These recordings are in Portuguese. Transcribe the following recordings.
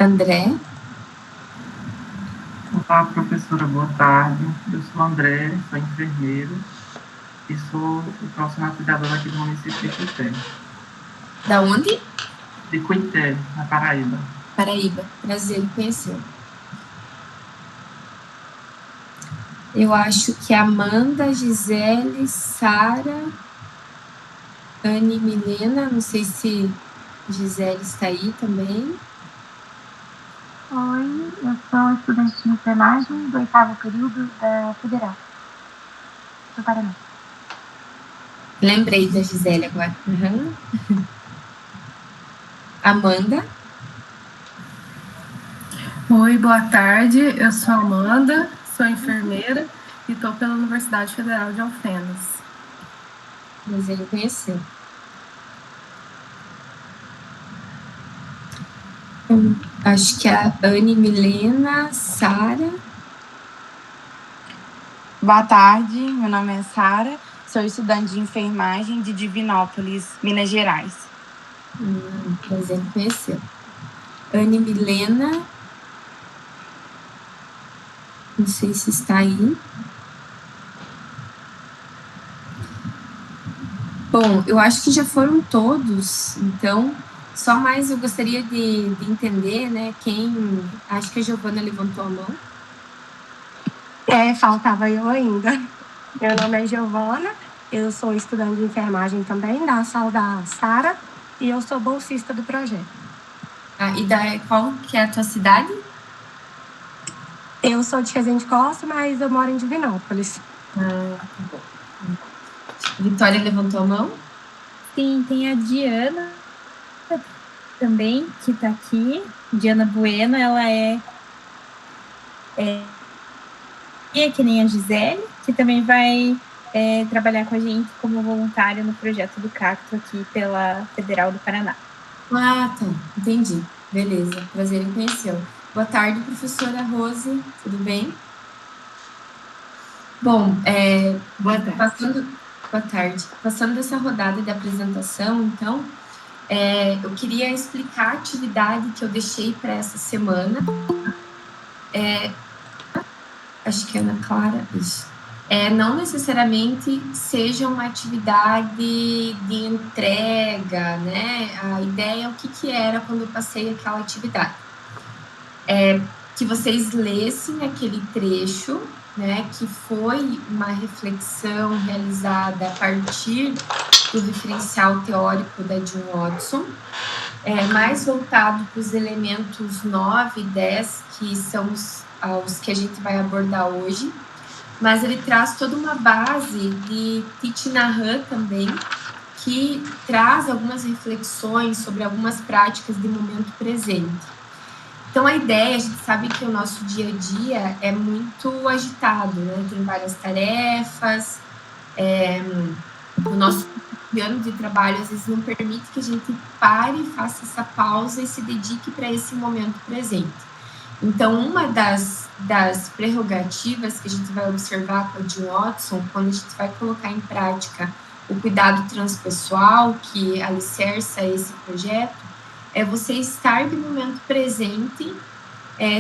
André. Olá, professora, boa tarde. Eu sou André, sou enfermeiro e sou o profissional cuidador aqui do município de Cuité. Da onde? De Cuité, na Paraíba. Paraíba. Prazer em conhecer. Eu acho que Amanda, Gisele, Sara, Anne e Milena. Não sei se Gisele está aí também. Oi, eu sou estudante de enfermagem do 8º período da Federal do Paraná. Lembrei da Gisele agora. Uhum. Amanda. Oi, boa tarde. Eu sou Amanda, sou enfermeira e estou pela Universidade Federal de Alfenas. Prazer em conhecer. Acho que a Anne, Milena, Sara. Boa tarde, meu nome é Sara, sou estudante de enfermagem de Divinópolis, Minas Gerais. Prazer em conhecer. Anne Milena. Não sei se está aí. Bom, eu acho que já foram todos, então, só mais eu gostaria de entender, né, quem... Acho que a Giovana levantou a mão. Faltava eu ainda. Meu nome é Giovana, eu sou estudante de enfermagem também, da sala da Sara, e eu sou bolsista do projeto. E qual que é a tua cidade? Eu sou de Resende Costa, mas eu moro em Divinópolis. Tá bom. Vitória levantou a mão? Sim, tem a Diana também, que está aqui. Diana Bueno, ela é que nem a Gisele, que também vai trabalhar com a gente como voluntária no projeto do Cacto aqui pela Federal do Paraná. Ah, tá. Entendi. Beleza. Prazer em conhecê-la. Boa tarde, professora Rose. Tudo bem? Bom, Boa tarde. Boa tarde. Passando dessa rodada de apresentação, então, eu queria explicar a atividade que eu deixei para essa semana. Acho que é Ana Clara, isso. Não necessariamente seja uma atividade de entrega, né? A ideia, o que era quando eu passei aquela atividade? Que vocês lessem aquele trecho, né? Que foi uma reflexão realizada a partir do referencial teórico da June Watson, mais voltado para os elementos 9 e 10, que são os que a gente vai abordar hoje, mas ele traz toda uma base de Thich Nhat Hanh também, que traz algumas reflexões sobre algumas práticas de momento presente. Então, a ideia, a gente sabe que o nosso dia a dia é muito agitado, né? Tem várias tarefas, o nosso ano de trabalho às vezes não permite que a gente pare, faça essa pausa e se dedique para esse momento presente. Então, uma das prerrogativas que a gente vai observar com a June Watson, quando a gente vai colocar em prática o cuidado transpessoal, que alicerça esse projeto, é você estar no momento presente,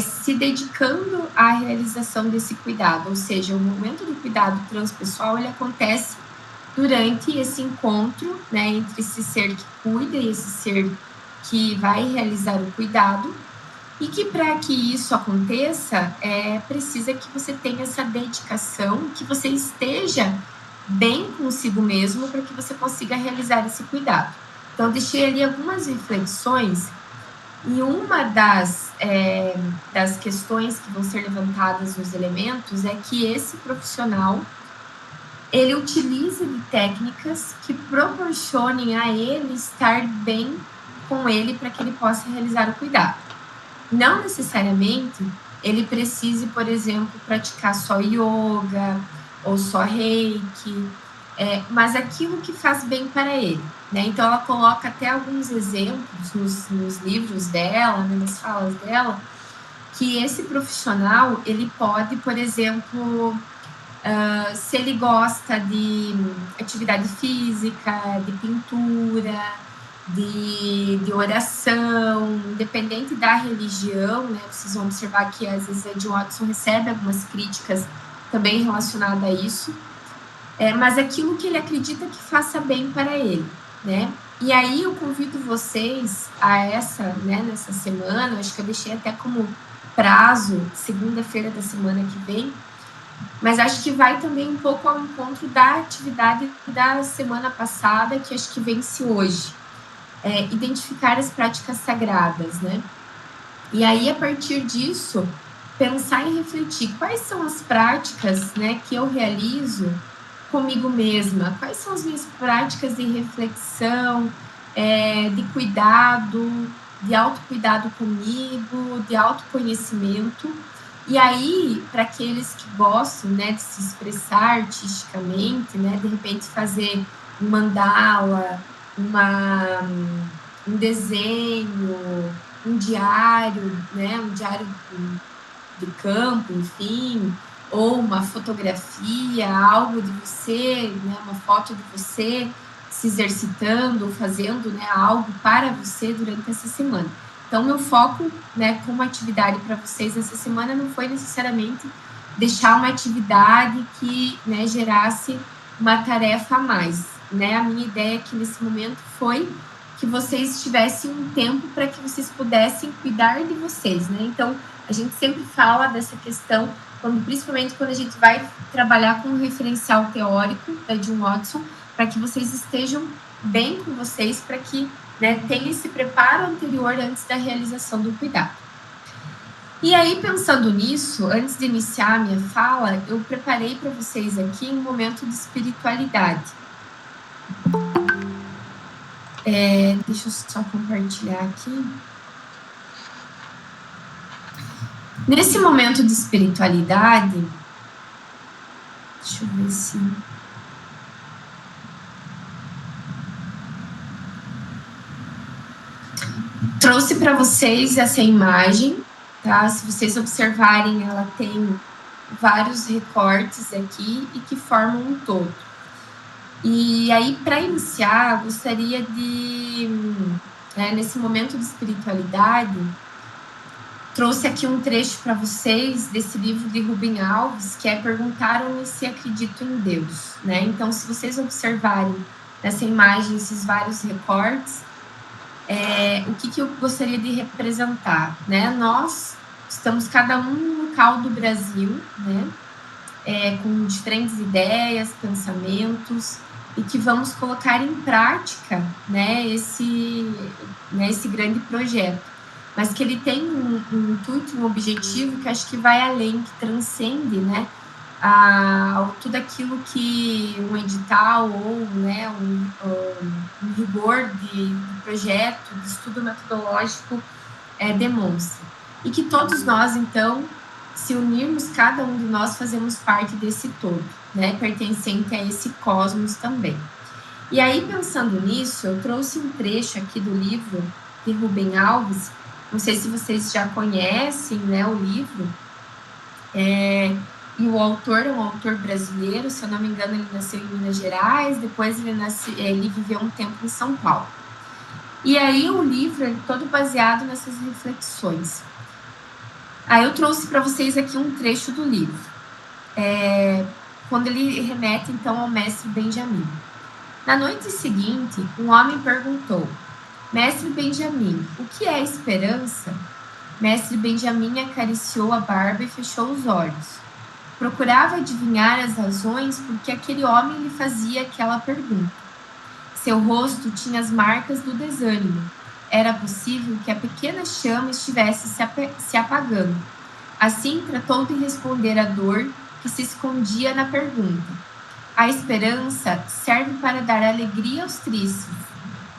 se dedicando à realização desse cuidado, ou seja, o momento do cuidado transpessoal, ele acontece durante esse encontro, né, entre esse ser que cuida e esse ser que vai realizar o cuidado, e que para que isso aconteça, precisa que você tenha essa dedicação, que você esteja bem consigo mesmo para que você consiga realizar esse cuidado. Então, eu deixei ali algumas reflexões, e uma das questões que vão ser levantadas nos elementos é que esse profissional, ele utiliza de técnicas que proporcionem a ele estar bem com ele para que ele possa realizar o cuidado. Não necessariamente ele precise, por exemplo, praticar só yoga ou só reiki, mas aquilo que faz bem para ele, né? Então, ela coloca até alguns exemplos nos livros dela, né, nas falas dela, que esse profissional, ele pode, por exemplo, se ele gosta de atividade física, de pintura, de oração, independente da religião, né? Vocês vão observar que às vezes a John Watson recebe algumas críticas também relacionadas a isso, mas aquilo que ele acredita que faça bem para ele, né? E aí eu convido vocês a nessa semana, acho que eu deixei até como prazo, segunda-feira da semana que vem, mas acho que vai também um pouco ao encontro da atividade da semana passada, que acho que vence hoje. Identificar as práticas sagradas, né? E aí, a partir disso, pensar e refletir quais são as práticas, né, que eu realizo comigo mesma, quais são as minhas práticas de reflexão, de cuidado, de autocuidado comigo, de autoconhecimento. E aí, para aqueles que gostam, né, de se expressar artisticamente, né, de repente fazer um mandala, um desenho, um diário, né, um diário de campo, enfim, ou uma fotografia, algo de você, né, uma foto de você se exercitando, fazendo, né, algo para você durante essa semana. Então, meu foco, né, como atividade para vocês essa semana não foi necessariamente deixar uma atividade que, né, gerasse uma tarefa a mais, né? A minha ideia aqui nesse momento foi que vocês tivessem um tempo para que vocês pudessem cuidar de vocês, né? Então, a gente sempre fala dessa questão, principalmente quando a gente vai trabalhar com um referencial teórico da John Watson, para que vocês estejam bem com vocês, para que, né, tenha esse preparo anterior antes da realização do cuidado. E aí, pensando nisso, antes de iniciar a minha fala, eu preparei para vocês aqui um momento de espiritualidade. Deixa eu só compartilhar aqui. Nesse momento de espiritualidade, deixa eu ver se... Trouxe para vocês essa imagem, tá? Se vocês observarem, ela tem vários recortes aqui e que formam um todo. E aí, para iniciar, gostaria de, nesse momento de espiritualidade, trouxe aqui um trecho para vocês desse livro de Rubem Alves, que é Perguntaram-me se acredito em Deus, né? Então, se vocês observarem nessa imagem esses vários recortes, o que eu gostaria de representar, né? Nós estamos cada um no local do Brasil, né? Com diferentes ideias, pensamentos, e que vamos colocar em prática, né, esse grande projeto, mas que ele tem um intuito, um objetivo que acho que vai além, que transcende, né, tudo aquilo que um edital ou, né, um rigor de projeto, de estudo metodológico demonstra. E que todos nós, então, se unirmos, cada um de nós fazemos parte desse todo, né, pertencente a esse cosmos também. E aí, pensando nisso, eu trouxe um trecho aqui do livro de Rubem Alves, não sei se vocês já conhecem, né, o livro, e o autor é um autor brasileiro, se eu não me engano, ele nasceu em Minas Gerais, depois ele viveu um tempo em São Paulo. E aí o livro é todo baseado nessas reflexões. Aí eu trouxe para vocês aqui um trecho do livro, quando ele remete, então, ao mestre Benjamin. Na noite seguinte, um homem perguntou: Mestre Benjamin, o que é esperança? Mestre Benjamin acariciou a barba e fechou os olhos. Procurava adivinhar as razões por que aquele homem lhe fazia aquela pergunta. Seu rosto tinha as marcas do desânimo. Era possível que a pequena chama estivesse se apagando. Assim, tratou de responder à dor que se escondia na pergunta. A esperança serve para dar alegria aos tristes.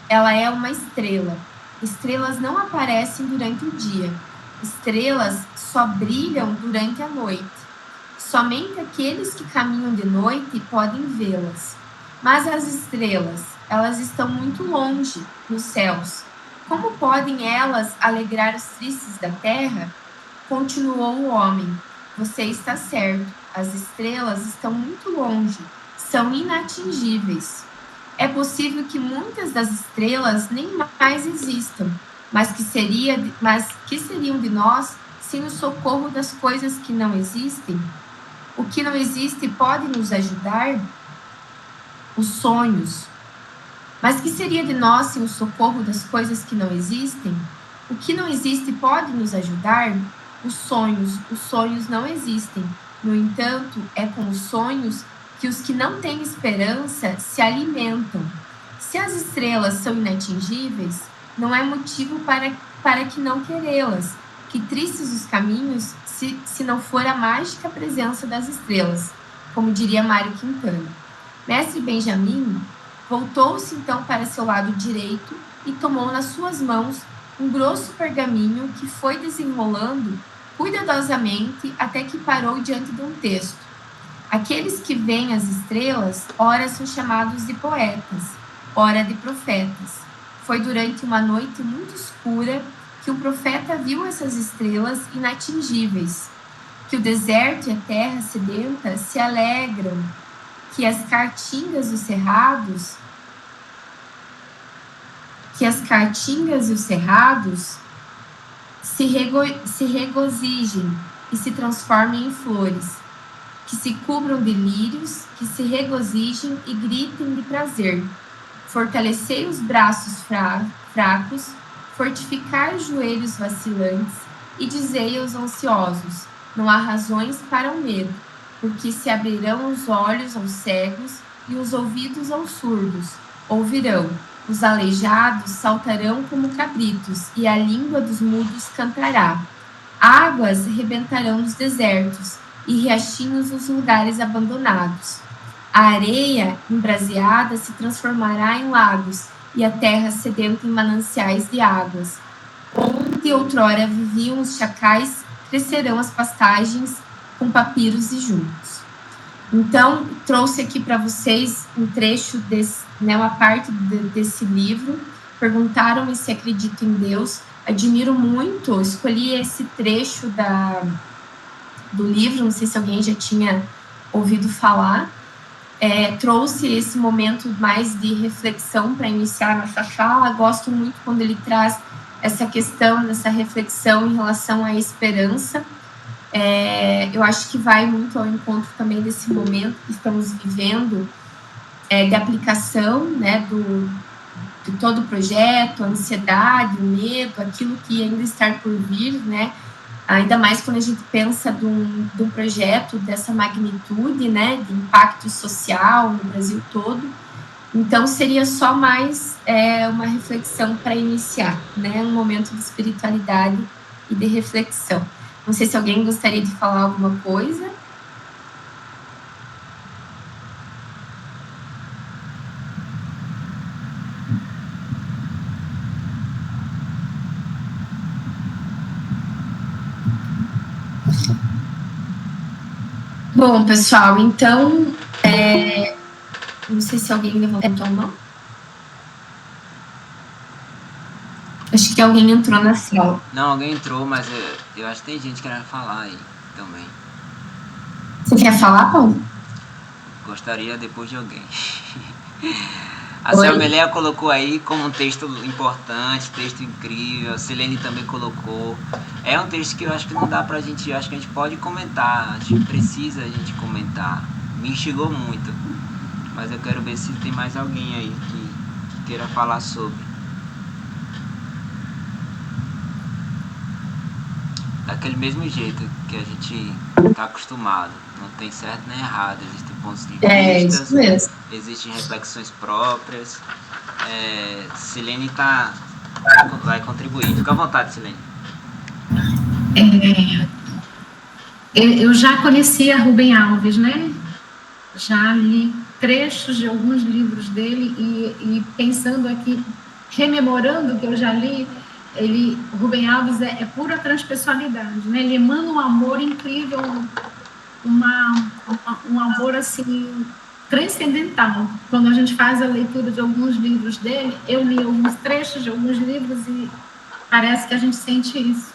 Ela é uma estrela. Estrelas não aparecem durante o dia. Estrelas só brilham durante a noite. Somente aqueles que caminham de noite podem vê-las. Mas as estrelas, elas estão muito longe, nos céus. Como podem elas alegrar os tristes da terra? Continuou o homem. Você está certo. As estrelas estão muito longe. São inatingíveis. é possível que muitas das estrelas nem mais existam, mas que seriam de nós sem o socorro das coisas que não existem? O que não existe pode nos ajudar? Os sonhos. Mas que seria de nós sem o socorro das coisas que não existem? O que não existe pode nos ajudar? Os sonhos não existem. No entanto, é com os sonhos que os que não têm esperança se alimentam. Se as estrelas são inatingíveis, não é motivo para que não querê-las. Que tristes os caminhos se não for a mágica presença das estrelas, como diria Mário Quintana. Mestre Benjamin voltou-se então para seu lado direito e tomou nas suas mãos um grosso pergaminho que foi desenrolando cuidadosamente até que parou diante de um texto. Aqueles que veem as estrelas, ora são chamados de poetas, ora de profetas. Foi durante uma noite muito escura que o profeta viu essas estrelas inatingíveis, que o deserto e a terra sedenta se alegram, que as caatingas e os cerrados se regozijem e se transformem em flores, que se cubram de lírios, que se regozijem e gritem de prazer. Fortalecei os braços fracos, fortificai os joelhos vacilantes e dizei aos ansiosos: não há razões para o medo, porque se abrirão os olhos aos cegos e os ouvidos aos surdos. Ouvirão, os aleijados saltarão como cabritos, e a língua dos mudos cantará. Águas rebentarão nos desertos, e riachinhos nos lugares abandonados. A areia embraseada se transformará em lagos, e a terra sedenta em mananciais de águas. Onde outrora viviam os chacais, crescerão as pastagens com papiros e juncos. Então, trouxe aqui para vocês um trecho uma parte desse livro. Perguntaram-me se acredito em Deus. Admiro muito, escolhi esse trecho do livro, não sei se alguém já tinha ouvido falar. Trouxe esse momento mais de reflexão para iniciar nossa fala. Gosto muito quando ele traz essa questão, dessa reflexão em relação à esperança. Eu acho que vai muito ao encontro também desse momento que estamos vivendo, de aplicação, né, de todo o projeto, a ansiedade, o medo, aquilo que ainda está por vir, né, ainda mais quando a gente pensa de um projeto dessa magnitude, né, de impacto social no Brasil todo. Então, seria só mais uma reflexão para iniciar, né, um momento de espiritualidade e de reflexão. Não sei se alguém gostaria de falar alguma coisa. Bom, pessoal, então, não sei se alguém levantou a mão. Acho que alguém entrou na sala. Não, alguém entrou, mas eu acho que tem gente querendo falar aí também. Você quer falar, Paulo? Gostaria depois de alguém. A Selmeléa colocou aí como um texto importante, texto incrível. A Silene também colocou. É um texto que eu acho que não dá pra gente, eu acho que a gente pode comentar, acho que precisa a gente comentar. Me instigou muito. Mas eu quero ver se tem mais alguém aí que queira falar sobre. Daquele mesmo jeito que a gente está acostumado. Não tem certo nem errado, existem pontos de vista, isso mesmo. Existem reflexões próprias. Silene vai contribuir. Fica à vontade, Silene. Eu já conhecia Rubem Alves, né? Já li trechos de alguns livros dele e pensando aqui, rememorando o que eu já li, Rubem Alves é pura transpessoalidade, né? Ele emana um amor incrível, um amor assim transcendental. Quando a gente faz a leitura de alguns livros dele, eu li alguns trechos de alguns livros e parece que a gente sente isso,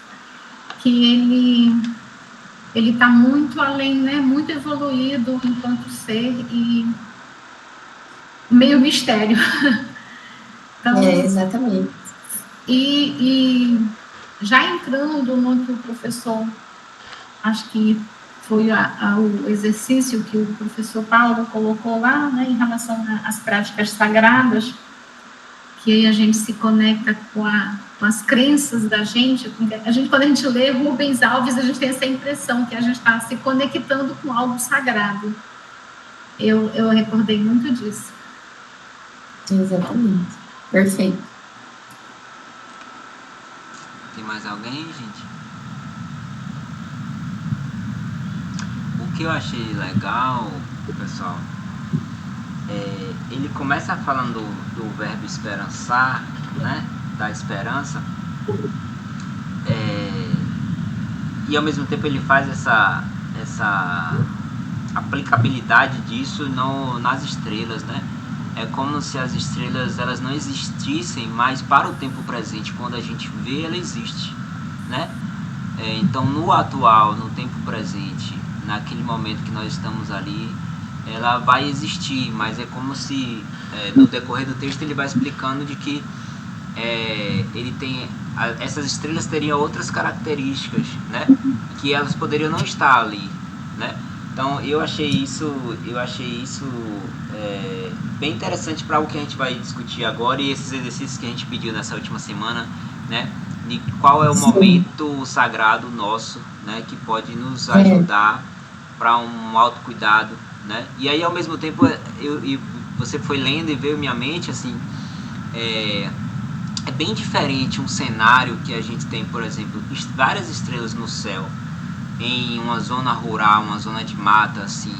que ele está muito além, né? Muito evoluído enquanto ser meio mistério. Então, exatamente. E já entrando no que o professor, acho que foi o exercício que o professor Paulo colocou lá, né, em relação às práticas sagradas, que aí a gente se conecta com as crenças da gente. Quando a gente lê Rubens Alves, a gente tem essa impressão que a gente está se conectando com algo sagrado. Eu recordei muito disso. Exatamente. Perfeito. Tem mais alguém, gente? O que eu achei legal, pessoal, ele começa falando do verbo esperançar, né? Da esperança. E ao mesmo tempo ele faz essa aplicabilidade disso nas estrelas, né? É como se as estrelas elas não existissem, mas para o tempo presente, quando a gente vê, ela existe, né? Então, no atual, no tempo presente, naquele momento que nós estamos ali, ela vai existir, mas é como se, no decorrer do texto, ele vai explicando de que ele tem, essas estrelas teriam outras características, né? Que elas poderiam não estar ali, né? Então, eu achei isso bem interessante para o que a gente vai discutir agora e esses exercícios que a gente pediu nessa última semana, né? De qual é o momento sagrado nosso, né? Que pode nos ajudar para um autocuidado, né? E aí, ao mesmo tempo, você foi lendo e veio à minha mente, assim, é bem diferente um cenário que a gente tem, por exemplo, várias estrelas no céu, em uma zona rural, uma zona de mata, assim.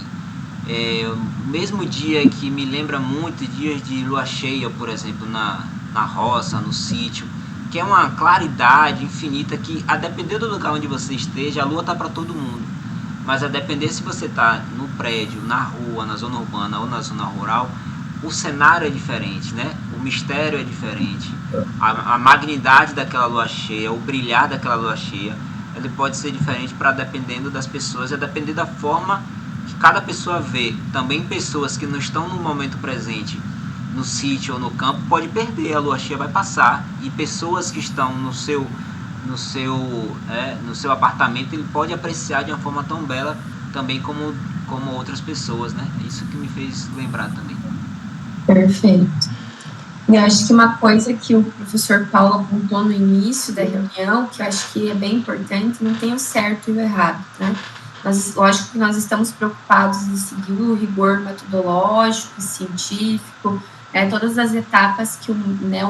O mesmo dia que me lembra muito dias de lua cheia, por exemplo, na roça, no sítio, que é uma claridade infinita que, a depender do lugar onde você esteja, a lua está para todo mundo. Mas a depender se você está no prédio, na rua, na zona urbana ou na zona rural, o cenário é diferente, né? O mistério é diferente. A magnidade daquela lua cheia, o brilhar daquela lua cheia, ele pode ser diferente dependendo das pessoas, depender da forma que cada pessoa vê. Também pessoas que não estão no momento presente, no sítio ou no campo, pode perder, a lua cheia vai passar. E pessoas que estão no seu apartamento, ele pode apreciar de uma forma tão bela também como outras pessoas, né? É isso que me fez lembrar também. Perfeito. Eu acho que uma coisa que o professor Paulo apontou no início da reunião, que eu acho que é bem importante, não tem o certo e o errado, né? Lógico que nós estamos preocupados em seguir o rigor metodológico, científico, todas as etapas que o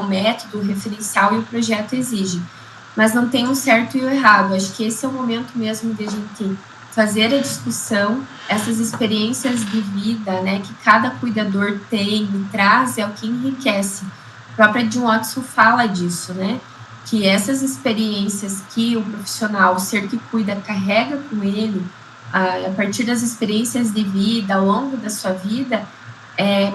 método, o referencial e o projeto exigem. Mas não tem o certo e o errado. Acho que esse é o momento mesmo de a gente fazer a discussão, essas experiências de vida, né, que cada cuidador tem e traz, é o que enriquece. A própria Jean Watson fala disso, né, que essas experiências que o profissional, o ser que cuida, carrega com ele, a partir das experiências de vida, ao longo da sua vida,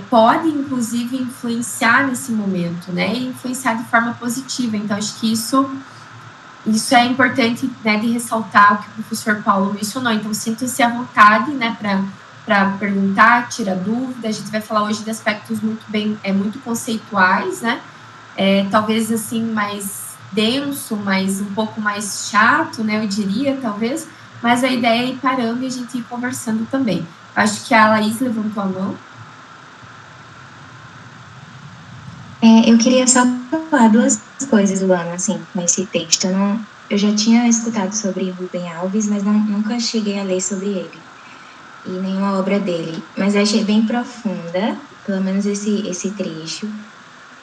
pode, inclusive, influenciar nesse momento, né, e influenciar de forma positiva. Então, acho que isso é importante, né, de ressaltar o que o professor Paulo mencionou. Então, sinta-se à vontade, né, para perguntar, tirar dúvida. A gente vai falar hoje de aspectos muito conceituais, né, talvez, assim, mais denso, um pouco mais chato, né, eu diria, talvez, mas a ideia é ir parando e a gente ir conversando também. Acho que a Laís levantou a mão. Eu queria só falar duas coisas, Luana, assim, nesse texto. Eu já tinha escutado sobre Rubem Alves, mas nunca cheguei a ler sobre ele e nenhuma obra dele. Mas achei bem profunda, pelo menos esse trecho,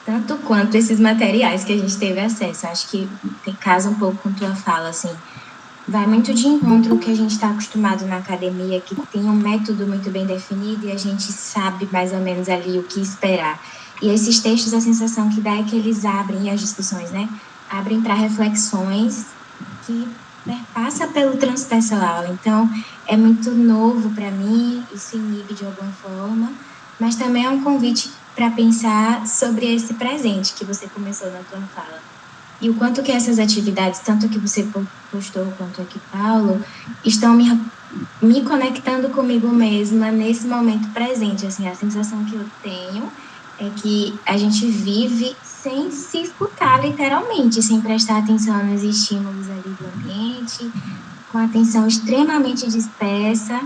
tanto quanto esses materiais que a gente teve acesso. Acho que casa um pouco com tua fala, assim. Vai muito de encontro ao que a gente está acostumado na academia, que tem um método muito bem definido e a gente sabe mais ou menos ali o que esperar. E esses textos, a sensação que dá é que eles abrem, e as discussões, né? Abrem para reflexões que passa pelo transpessoal. Então, é muito novo para mim, isso inibe de alguma forma, mas também é um convite para pensar sobre esse presente que você começou na tua fala. E o quanto que essas atividades, tanto que você postou quanto aqui, Paulo, estão me conectando comigo mesma nesse momento presente. Assim, a sensação que eu tenho é que a gente vive sem se escutar literalmente, sem prestar atenção nos estímulos ali do ambiente, com atenção extremamente dispersa.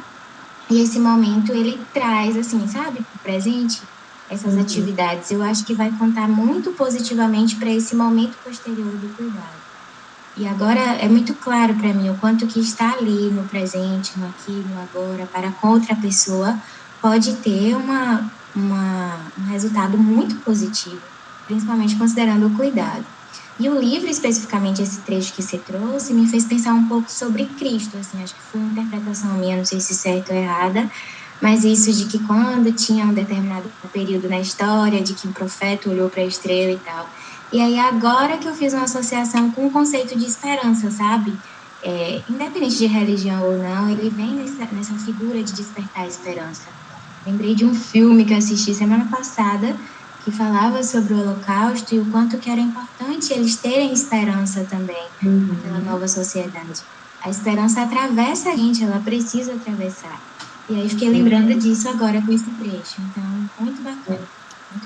E esse momento ele traz, assim, sabe, para o presente, essas atividades. Eu acho que vai contar muito positivamente para esse momento posterior do cuidado. E agora é muito claro para mim o quanto que está ali no presente, no aqui, no agora, para com outra pessoa, pode ter um resultado muito positivo, principalmente considerando o cuidado. E o livro, especificamente esse trecho que você trouxe, me fez pensar um pouco sobre Cristo, assim, acho que foi uma interpretação minha, não sei se certa ou errada, mas isso de que quando tinha um determinado período na história, de que um profeta olhou para a estrela e tal. E aí agora que eu fiz uma associação com o conceito de esperança, sabe? Independente de religião ou não, ele vem nessa figura de despertar a esperança. Lembrei de um filme que eu assisti semana passada, que falava sobre o Holocausto e o quanto que era importante eles terem esperança também pela nova sociedade. A esperança atravessa a gente, ela precisa atravessar. E aí fiquei lembrando disso agora com esse trecho. Então, muito bacana.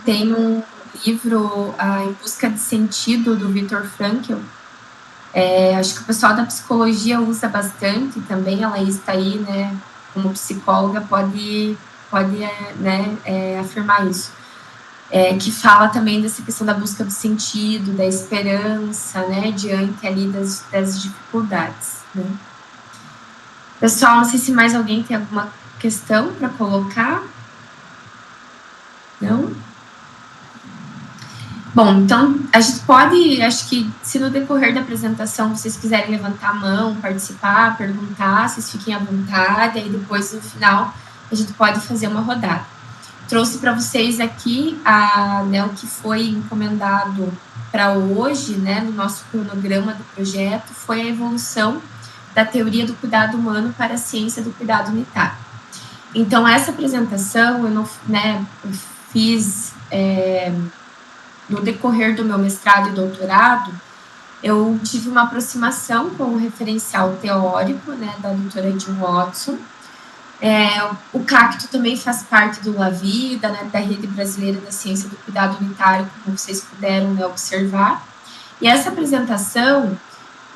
Tem um livro, Em Busca de Sentido, do Viktor Frankl. Acho que o pessoal da psicologia usa bastante também. Ela está aí, né, como psicóloga, pode né, afirmar isso. Que fala também dessa questão da busca do sentido, da esperança, né, diante ali das dificuldades, né. Pessoal, não sei se mais alguém tem alguma questão para colocar. Não? Bom, então, a gente pode, acho que se no decorrer da apresentação vocês quiserem levantar a mão, participar, perguntar, vocês fiquem à vontade, aí depois, no final, a gente pode fazer uma rodada. Trouxe para vocês aqui né, o que foi encomendado para hoje, né, no nosso cronograma do projeto, foi a evolução da teoria do cuidado humano para a ciência do cuidado unitário. Então, essa apresentação eu fiz no decorrer do meu mestrado e doutorado. Eu tive uma aproximação com o referencial teórico, né, da doutora Jean Watson. O CACTO também faz parte do LAVIDA, né, da Rede Brasileira da Ciência do Cuidado Unitário, como vocês puderam, né, observar. E essa apresentação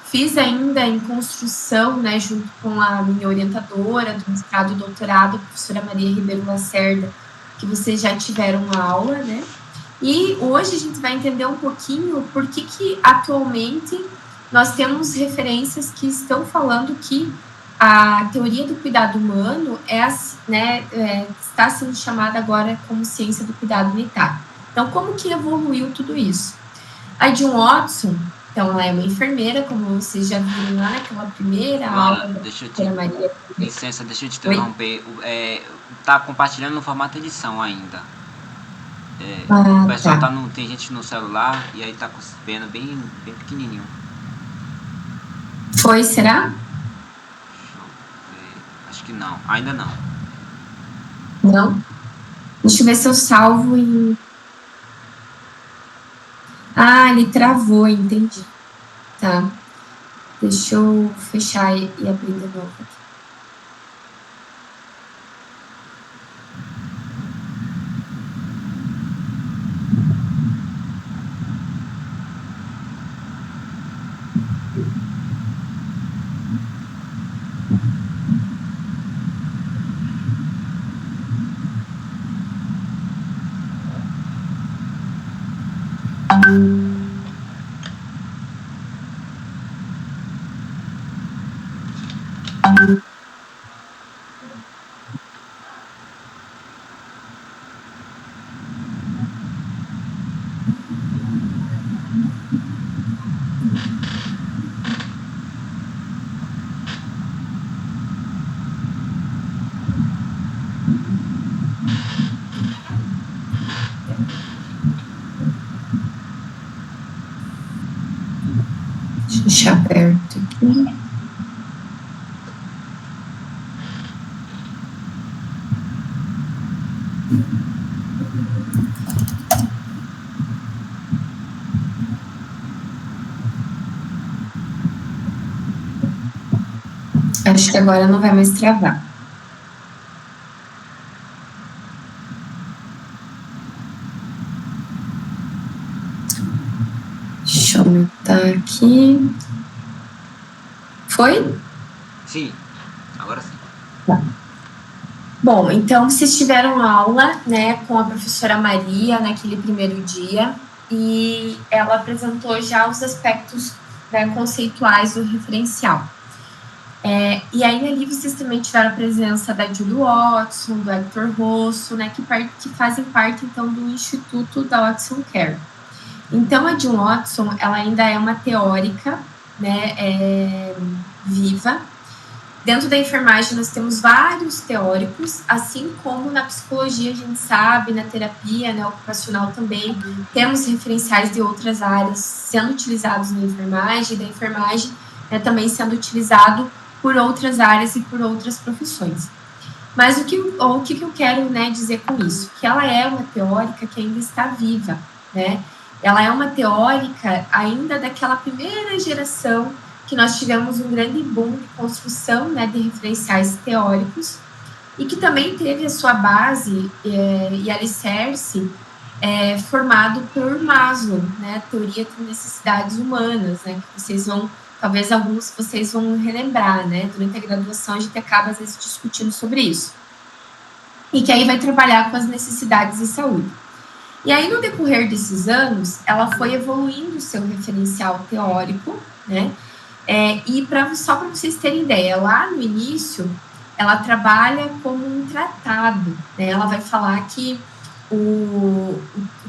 fiz ainda em construção, né, junto com a minha orientadora do mestrado e doutorado, a professora Maria Ribeiro Lacerda, que vocês já tiveram aula, né? E hoje a gente vai entender um pouquinho por que atualmente nós temos referências que estão falando que a teoria do cuidado humano está sendo chamada agora como ciência do cuidado unitário. Então, como que evoluiu tudo isso? A Jean Watson, então, ela é uma enfermeira, como vocês já viram lá naquela primeira aula da doutora Maria. Licença, deixa eu te interromper. Tá compartilhando no formato edição ainda. O pessoal tá tem gente no celular e aí tá vendo bem pequenininho. Foi, será? Acho que não, ainda não. Não? Deixa eu ver se eu salvo em... ele travou, entendi. Tá. Deixa eu fechar e abrir de novo aqui. Deixa aberto aqui. Acho que agora não vai mais travar. aqui. Foi? Sim, agora sim. Bom, então vocês tiveram aula, né, com a professora Maria naquele primeiro dia e ela apresentou já os aspectos, né, conceituais do referencial. E aí ali vocês também tiveram a presença da Julie Watson, do Hector Rosso, né, que fazem parte então do Instituto da Watson Care. Então a Julie Watson, ela ainda é uma teórica, né, viva. Dentro da enfermagem nós temos vários teóricos, assim como na psicologia a gente sabe, na terapia, né, ocupacional também, temos referenciais de outras áreas sendo utilizados na enfermagem, da enfermagem, né, também sendo utilizado por outras áreas e por outras profissões. Mas o que eu quero, né, dizer com isso? Que ela é uma teórica que ainda está viva, né? Ela é uma teórica ainda daquela primeira geração que nós tivemos um grande boom de construção, né, de referenciais teóricos e que também teve a sua base e alicerce formado por Maslow, né, a teoria de necessidades humanas, né, que vocês vão, talvez alguns de vocês vão relembrar, né, durante a graduação a gente acaba às vezes discutindo sobre isso. E que aí vai trabalhar com as necessidades de saúde. E aí no decorrer desses anos, ela foi evoluindo o seu referencial teórico, né, e só para vocês terem ideia, lá no início, ela trabalha como um tratado, né? Ela vai falar que o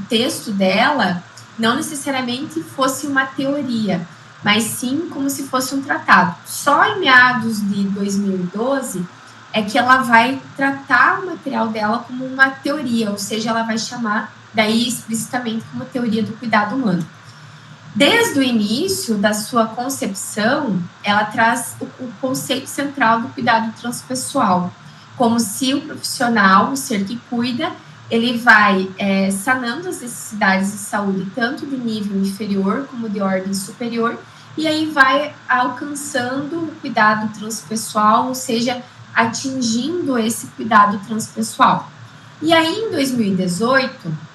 texto dela não necessariamente fosse uma teoria, mas sim como se fosse um tratado. Só em meados de 2012 é que ela vai tratar o material dela como uma teoria, ou seja, ela vai chamar daí explicitamente como teoria do cuidado humano. Desde o início da sua concepção, ela traz o conceito central do cuidado transpessoal, como se o profissional, o ser que cuida, ele vai sanando as necessidades de saúde, tanto de nível inferior como de ordem superior, e aí vai alcançando o cuidado transpessoal, ou seja, atingindo esse cuidado transpessoal. E aí, em 2018,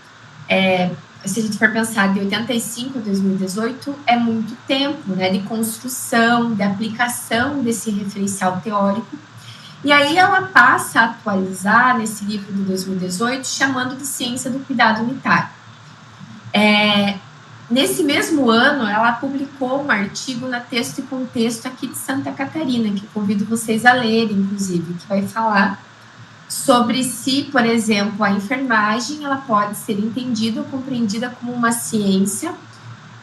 se a gente for pensar de 85 a 2018, é muito tempo, né, de construção, de aplicação desse referencial teórico. E aí ela passa a atualizar nesse livro de 2018, chamando de Ciência do Cuidado Unitário. Nesse mesmo ano, ela publicou um artigo na Texto e Contexto aqui de Santa Catarina, que convido vocês a lerem, inclusive, que vai falar sobre se, por exemplo, a enfermagem ela pode ser entendida ou compreendida como uma ciência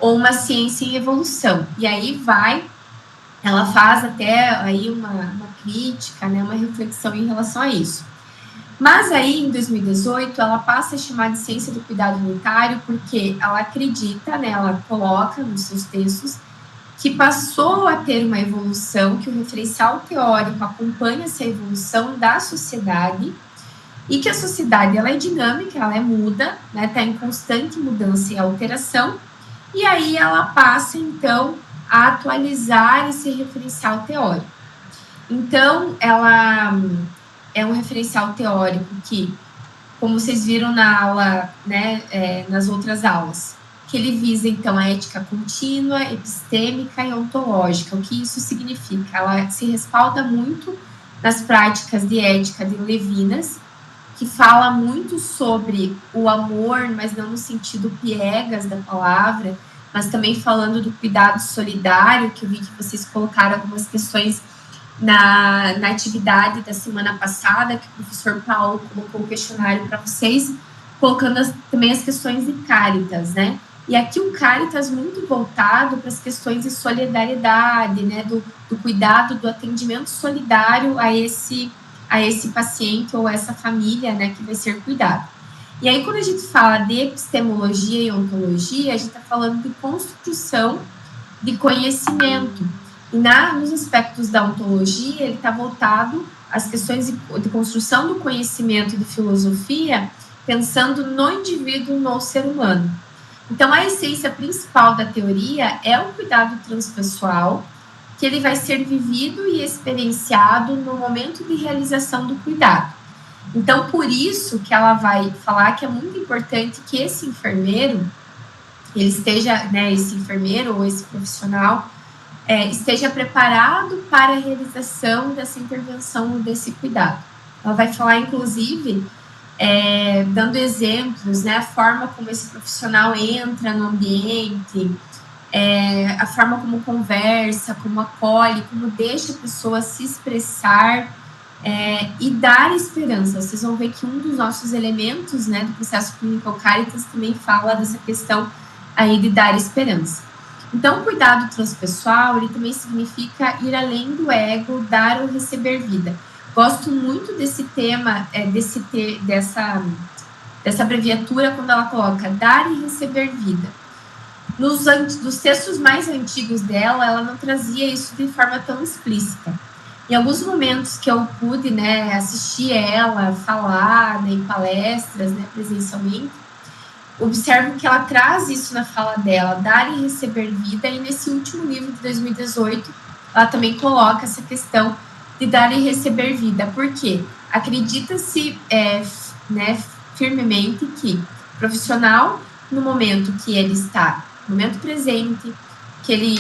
ou uma ciência em evolução. E aí ela faz até aí uma crítica, né, uma reflexão em relação a isso. Mas aí, em 2018, ela passa a chamar de ciência do cuidado unitário porque ela acredita, né, ela coloca nos seus textos que passou a ter uma evolução, que o referencial teórico acompanha essa evolução da sociedade e que a sociedade ela é dinâmica, ela é muda, né, está em constante mudança e alteração, e aí ela passa, então, a atualizar esse referencial teórico. Então, ela é um referencial teórico que, como vocês viram na aula, né, nas outras aulas, que ele visa, então, a ética contínua, epistêmica e ontológica. O que isso significa? Ela se respalda muito nas práticas de ética de Levinas, que fala muito sobre o amor, mas não no sentido piegas da palavra, mas também falando do cuidado solidário, que eu vi que vocês colocaram algumas questões na atividade da semana passada, que o professor Paulo colocou o questionário para vocês, colocando também as questões de Caritas, né? E aqui o Caritas muito voltado para as questões de solidariedade, né, do cuidado, do atendimento solidário a esse paciente ou essa família, né, que vai ser cuidado. E aí, quando a gente fala de epistemologia e ontologia, a gente está falando de construção de conhecimento. E nos aspectos da ontologia, ele está voltado às questões de construção do conhecimento de filosofia, pensando no indivíduo, no ser humano. Então, a essência principal da teoria é o cuidado transpessoal, que ele vai ser vivido e experienciado no momento de realização do cuidado. Então, por isso que ela vai falar que é muito importante que esse enfermeiro, ele esteja, né, esse enfermeiro ou esse profissional, esteja preparado para a realização dessa intervenção, desse cuidado. Ela vai falar, inclusive, dando exemplos, né, a forma como esse profissional entra no ambiente, a forma como conversa, como acolhe, como deixa a pessoa se expressar e dar esperança. Vocês vão ver que um dos nossos elementos, né, do processo Clinical Caritas também fala dessa questão aí de dar esperança. Então, o cuidado transpessoal, ele também significa ir além do ego, dar ou receber vida. Gosto muito desse tema, dessa abreviatura, quando ela coloca dar e receber vida. Dos textos mais antigos dela, ela não trazia isso de forma tão explícita. Em alguns momentos que eu pude, né, assistir ela falar, né, em palestras, né, presencialmente, observo que ela traz isso na fala dela, dar e receber vida, e nesse último livro de 2018, ela também coloca essa questão de dar e receber vida. Por quê? Acredita-se né, firmemente que o profissional, no momento que ele está, no momento presente, que ele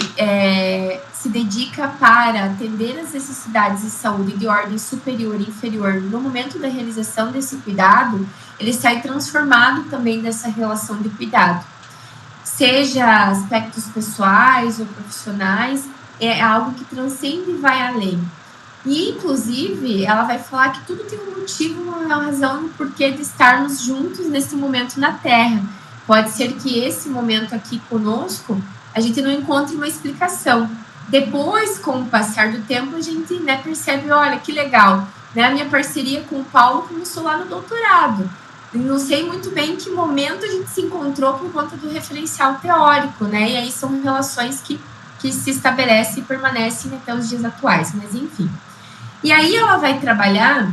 se dedica para atender as necessidades de saúde de ordem superior e inferior no momento da realização desse cuidado, ele sai transformado também dessa relação de cuidado. Seja aspectos pessoais ou profissionais, é algo que transcende e vai além. E, inclusive, ela vai falar que tudo tem um motivo, uma razão, um porquê de estarmos juntos nesse momento na Terra. Pode ser que esse momento aqui conosco, a gente não encontre uma explicação. Depois, com o passar do tempo, a gente, né, percebe, olha, que legal, né, a minha parceria com o Paulo começou lá no doutorado. Não sei muito bem em que momento a gente se encontrou por conta do referencial teórico, né, e aí são relações que se estabelecem e permanecem até os dias atuais, mas enfim. E aí ela vai trabalhar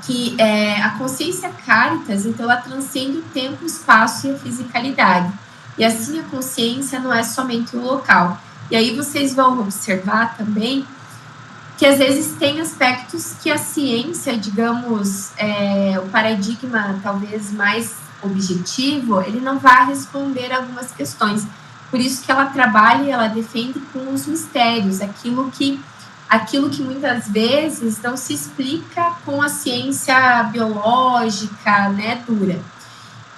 que a consciência Caritas, então, ela transcende o tempo, o espaço e a fisicalidade. E assim a consciência não é somente o local. E aí vocês vão observar também que às vezes tem aspectos que a ciência, digamos, o paradigma talvez mais objetivo, ele não vai responder algumas questões. Por isso que ela trabalha e ela defende com os mistérios, aquilo que muitas vezes não se explica com a ciência biológica, né, dura.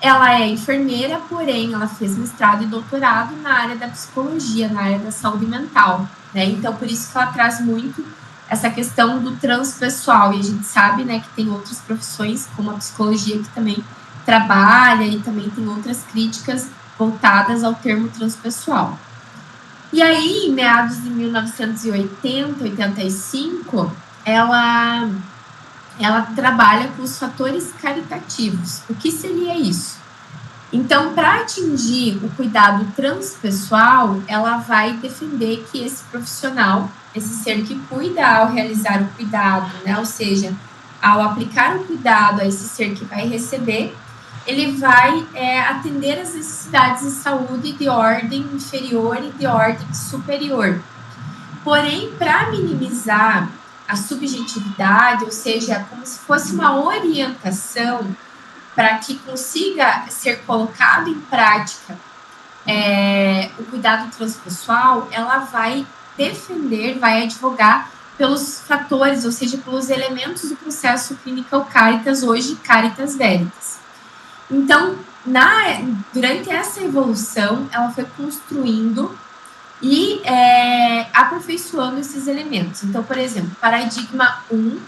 Ela é enfermeira, porém, ela fez mestrado e doutorado na área da psicologia, na área da saúde mental, né? Então, por isso que ela traz muito essa questão do transpessoal. E a gente sabe, né, que tem outras profissões, como a psicologia, que também trabalha e também tem outras críticas voltadas ao termo transpessoal. E aí, em meados de 1980, 85, ela trabalha com os fatores caritativos. O que seria isso? Então, para atingir o cuidado transpessoal, ela vai defender que esse profissional, esse ser que cuida ao realizar o cuidado, né, ou seja, ao aplicar o cuidado a esse ser que vai receber, ele vai atender as necessidades de saúde de ordem inferior e de ordem superior. Porém, para minimizar a subjetividade, ou seja, como se fosse uma orientação para que consiga ser colocado em prática o cuidado transpessoal, ela vai defender, vai advogar pelos fatores, ou seja, pelos elementos do processo Clinical Caritas, hoje Caritas Veritas. Então, durante essa evolução, ela foi construindo e aperfeiçoando esses elementos. Então, por exemplo, paradigma 1,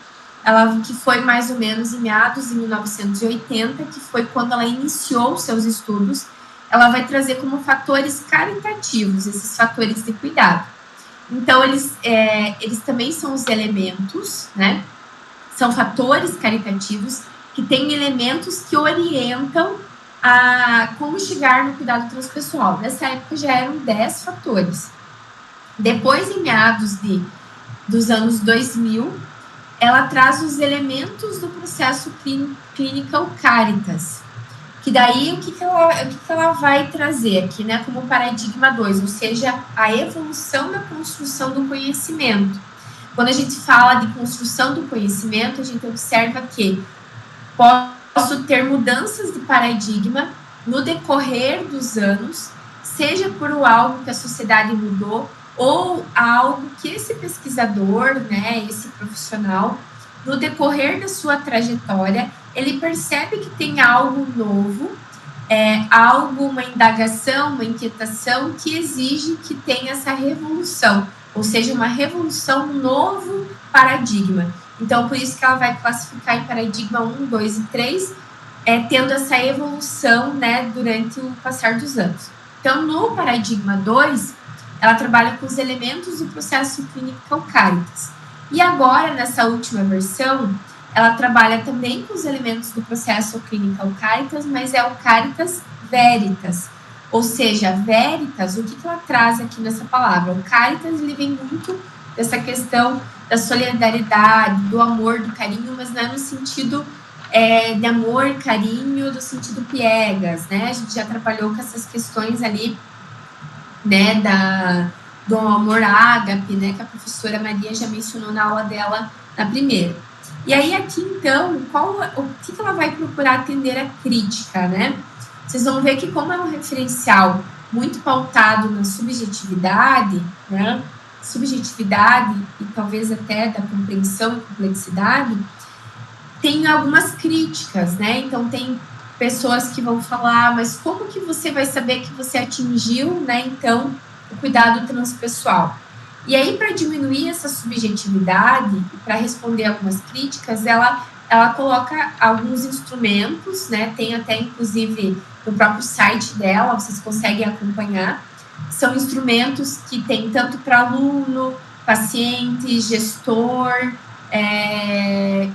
que foi mais ou menos em meados de 1980, que foi quando ela iniciou seus estudos, ela vai trazer como fatores caritativos, esses fatores de cuidado. Então, eles também são os elementos, né? São fatores caritativos que têm elementos que orientam a como chegar no cuidado transpessoal. Nessa época já eram 10 fatores. Depois, em meados dos anos 2000, ela traz os elementos do processo Clinical Caritas, que daí o que ela vai trazer aqui, né, como paradigma 2, ou seja, a evolução da construção do conhecimento. Quando a gente fala de construção do conhecimento, a gente observa que posso ter mudanças de paradigma no decorrer dos anos seja por algo que a sociedade mudou ou algo que esse pesquisador, né, esse profissional, no decorrer da sua trajetória, ele percebe que tem algo novo, algo, uma indagação, uma inquietação que exige que tenha essa revolução, ou seja, uma revolução, um novo paradigma. Então, por isso que ela vai classificar em paradigma 1, 2 e 3, tendo essa evolução, né, durante o passar dos anos. Então, no paradigma 2, ela trabalha com os elementos do processo Clinical Caritas. E agora, nessa última versão, ela trabalha também com os elementos do processo Clinical Caritas, mas é o Caritas Veritas. Ou seja, Veritas, o que ela traz aqui nessa palavra? O Caritas, ele vem muito dessa questão da solidariedade, do amor, do carinho, mas não é no sentido de amor, carinho, do sentido piegas, né? A gente já trabalhou com essas questões ali, né, do amor ágape, né, que a professora Maria já mencionou na aula dela na primeira. E aí aqui, então, o que ela vai procurar atender a crítica, né? Vocês vão ver que como é um referencial muito pautado na subjetividade, né, subjetividade e talvez até da compreensão e complexidade, tem algumas críticas, né? Então, tem pessoas que vão falar, mas como que você vai saber que você atingiu, né, então, o cuidado transpessoal? E aí, para diminuir essa subjetividade e para responder algumas críticas, ela coloca alguns instrumentos, né? Tem até, inclusive, no próprio site dela, vocês conseguem acompanhar. São instrumentos que tem tanto para aluno, paciente, gestor,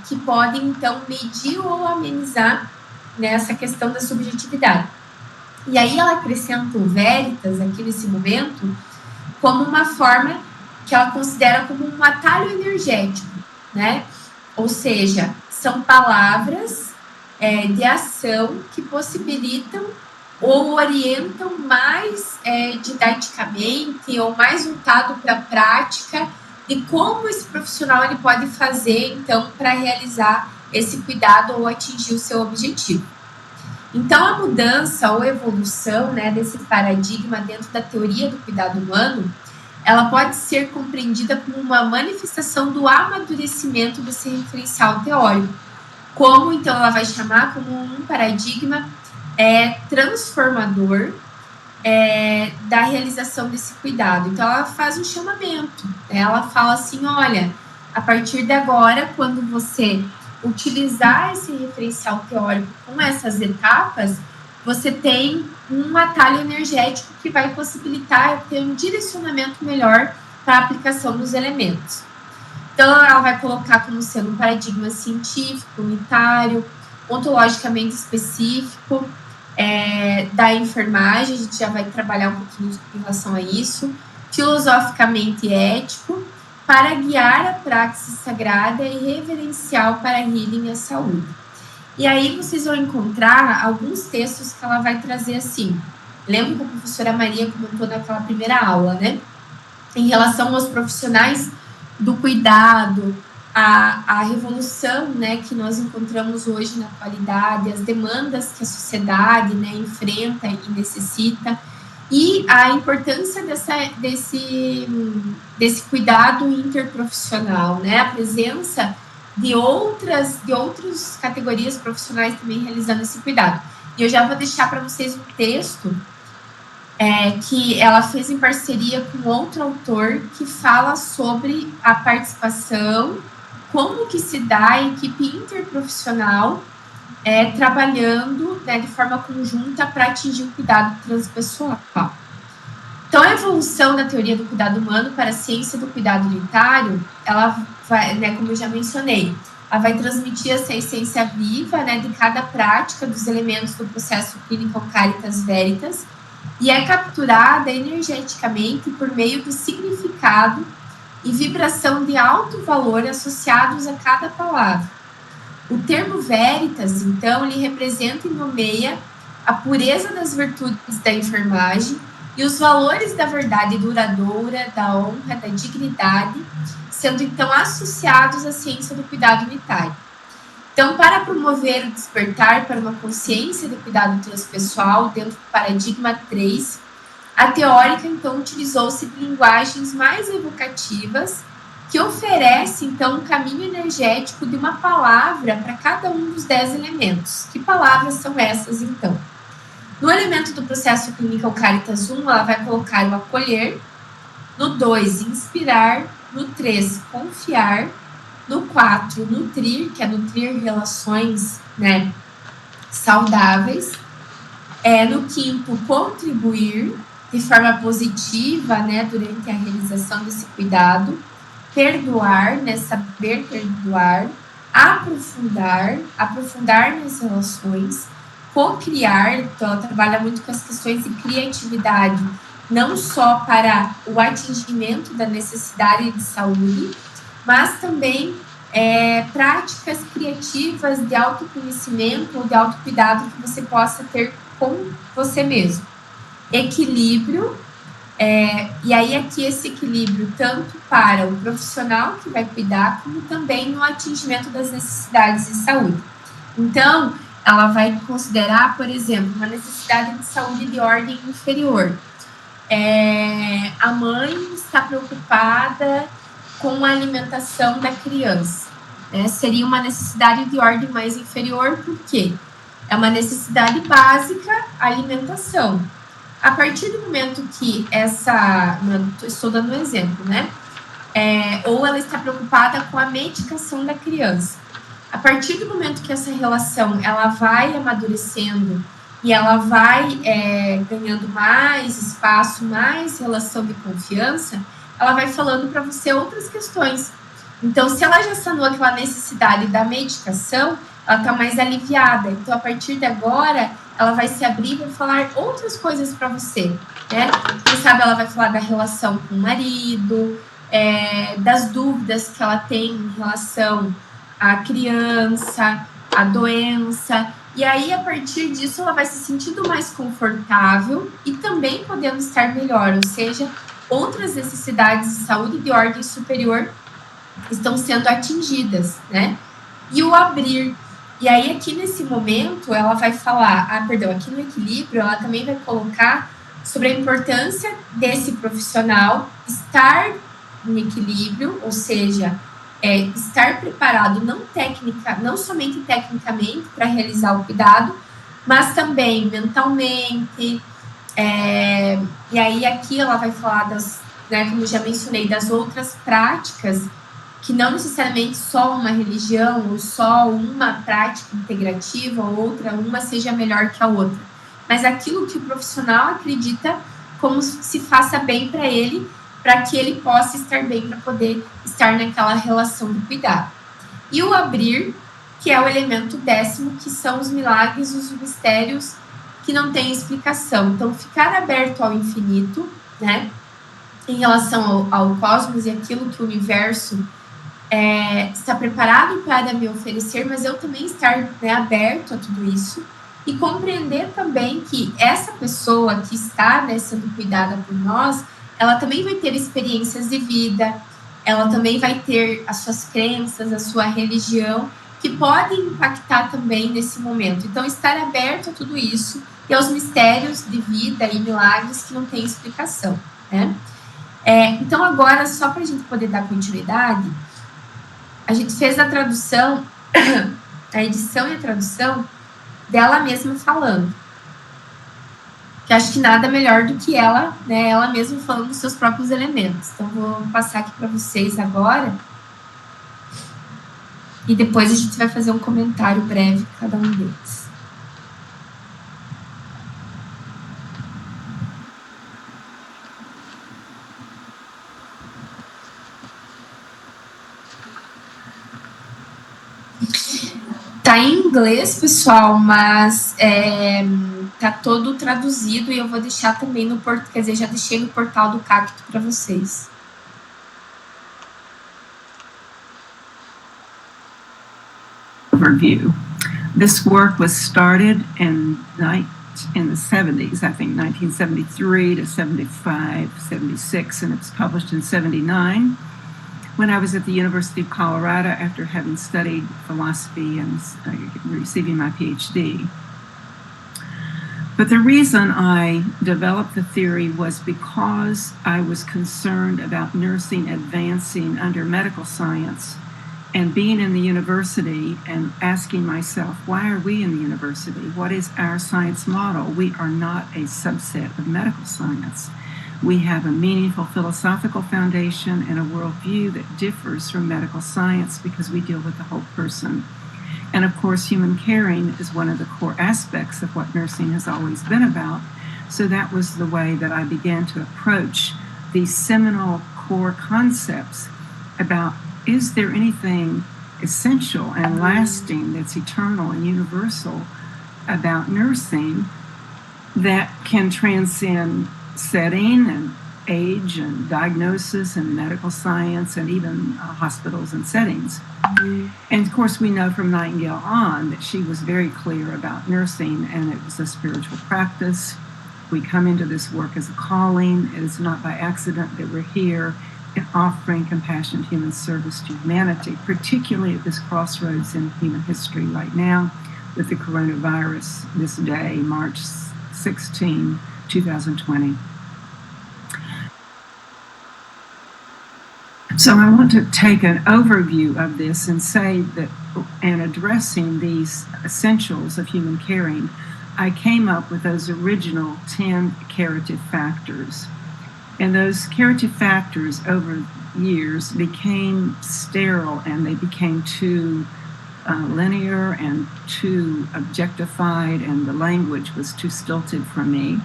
que podem, então, medir ou amenizar, né, essa questão da subjetividade. E aí ela acrescenta o Veritas, aqui nesse momento, como uma forma que ela considera como um atalho energético, né? Ou seja, são palavras de ação que possibilitam ou orientam mais didaticamente ou mais voltado para a prática de como esse profissional ele pode fazer, então, para realizar esse cuidado ou atingir o seu objetivo. Então, a mudança ou evolução, né, desse paradigma dentro da teoria do cuidado humano, ela pode ser compreendida como uma manifestação do amadurecimento desse referencial teórico. Como, então, ela vai chamar como um paradigma transformador da realização desse cuidado. Então, ela faz um chamamento, né? Ela fala assim, olha, a partir de agora, quando você utilizar esse referencial teórico com essas etapas, você tem um atalho energético que vai possibilitar ter um direcionamento melhor para a aplicação dos elementos. Então, ela vai colocar como sendo um paradigma científico, unitário, ontologicamente específico, da enfermagem, a gente já vai trabalhar um pouquinho em relação a isso, filosoficamente ético, para guiar a praxis sagrada e reverencial para healing e a saúde. E aí vocês vão encontrar alguns textos que ela vai trazer assim. Lembra que a professora Maria comentou naquela primeira aula, né? Em relação aos profissionais do cuidado, a revolução, né, que nós encontramos hoje na atualidade, as demandas que a sociedade, né, enfrenta e necessita, e a importância desse cuidado interprofissional, né, a presença de outras categorias profissionais também realizando esse cuidado. E eu já vou deixar para vocês um texto que ela fez em parceria com outro autor que fala sobre a participação, como que se dá a equipe interprofissional trabalhando, né, de forma conjunta para atingir o cuidado transpessoal. Então, a evolução da teoria do cuidado humano para a ciência do cuidado unitário, ela vai, né, como eu já mencionei, ela vai transmitir essa essência viva, né, de cada prática dos elementos do processo Clinical Caritas Veritas e é capturada energeticamente por meio do significado e vibração de alto valor associados a cada palavra. O termo Veritas, então, ele representa e nomeia a pureza das virtudes da enfermagem e os valores da verdade duradoura, da honra, da dignidade, sendo, então, associados à ciência do cuidado unitário. Então, para promover o despertar para uma consciência de cuidado transpessoal dentro do paradigma 3, A teórica, então, utilizou-se de linguagens mais evocativas, que oferece, então, um caminho energético de uma palavra para cada um dos 10 elementos. Que palavras são essas, então? No elemento do processo clínico Caritas 1, ela vai colocar o acolher, no 2, inspirar, no 3, confiar, no 4, nutrir, que é nutrir relações, né, saudáveis, no 5, contribuir de forma positiva, né, durante a realização desse cuidado, perdoar, né, saber perdoar, aprofundar nas relações, co-criar, então ela trabalha muito com as questões de criatividade, não só para o atingimento da necessidade de saúde, mas também práticas criativas de autoconhecimento ou de autocuidado que você possa ter com você mesmo. Equilíbrio, e aí aqui esse equilíbrio tanto para o profissional que vai cuidar, como também no atingimento das necessidades de saúde. Então, ela vai considerar, por exemplo, uma necessidade de saúde de ordem inferior. A mãe está preocupada com a alimentação da criança. Seria uma necessidade de ordem mais inferior, porque é uma necessidade básica, a alimentação. A partir do momento que estou dando um exemplo, né? Ou ela está preocupada com a medicação da criança. A partir do momento que essa relação ela vai amadurecendo e ela vai ganhando mais espaço, mais relação de confiança, ela vai falando para você outras questões. Então, se ela já sanou aquela necessidade da medicação, ela está mais aliviada. Então, a partir de agora, ela vai se abrir e vai falar outras coisas para você, né? Quem sabe ela vai falar da relação com o marido, das dúvidas que ela tem em relação à criança, à doença. E aí, a partir disso, ela vai se sentindo mais confortável e também podendo estar melhor, ou seja, outras necessidades de saúde de ordem superior estão sendo atingidas, né? E o abrir. E aí, aqui nesse momento, ela vai falar, aqui no equilíbrio, ela também vai colocar sobre a importância desse profissional estar em equilíbrio, ou seja, estar preparado não somente tecnicamente para realizar o cuidado, mas também mentalmente. E aí, aqui ela vai falar como eu já mencionei, das outras práticas que não necessariamente só uma religião ou só uma prática integrativa ou outra, uma seja melhor que a outra, mas aquilo que o profissional acredita como se faça bem para ele, para que ele possa estar bem, para poder estar naquela relação de cuidado. E o abrir, que é o elemento 10º, que são os milagres, os mistérios que não têm explicação. Então, ficar aberto ao infinito, né, em relação ao cosmos e aquilo que o universo está preparado para me oferecer, mas eu também estar, né, aberto a tudo isso e compreender também que essa pessoa que está, né, sendo cuidada por nós, ela também vai ter experiências de vida, ela também vai ter as suas crenças, a sua religião, que podem impactar também nesse momento. Então, estar aberto a tudo isso e aos mistérios de vida e milagres que não têm explicação, né? Então, agora, só para a gente poder dar continuidade, a gente fez a tradução, a edição e a tradução dela mesma falando. Que acho que nada melhor do que ela, né, ela mesma falando dos seus próprios elementos. Então, vou passar aqui para vocês agora. E depois a gente vai fazer um comentário breve de cada um deles. Tá em inglês, pessoal, mas tá todo traduzido e eu vou deixar também no portal, quer dizer, já deixei no portal do Cacto para vocês. Overview. This work was started in the 70s, I think 1973 to 75, 76, and it was published in 79. When I was at the University of Colorado after having studied philosophy and receiving my PhD. But the reason I developed the theory was because I was concerned about nursing advancing under medical science and being in the university and asking myself, why are we in the university? What is our science model? We are not a subset of medical science. We have a meaningful philosophical foundation and a worldview that differs from medical science because we deal with the whole person. And of course, human caring is one of the core aspects of what nursing has always been about. So that was the way that I began to approach these seminal core concepts about, is there anything essential and lasting that's eternal and universal about nursing that can transcend setting and age and diagnosis and medical science and even hospitals and settings. And of course, we know from Nightingale on that she was very clear about nursing, and it was a spiritual practice. We come into this work as a calling. It is not by accident that we're here in offering compassionate human service to humanity, particularly at this crossroads in human history right now with the coronavirus this day, March 16, 2020. So I want to take an overview of this and say that in addressing these essentials of human caring, I came up with those original 10 curative factors. And those curative factors over years became sterile, and they became too linear and too objectified, and the language was too stilted for me.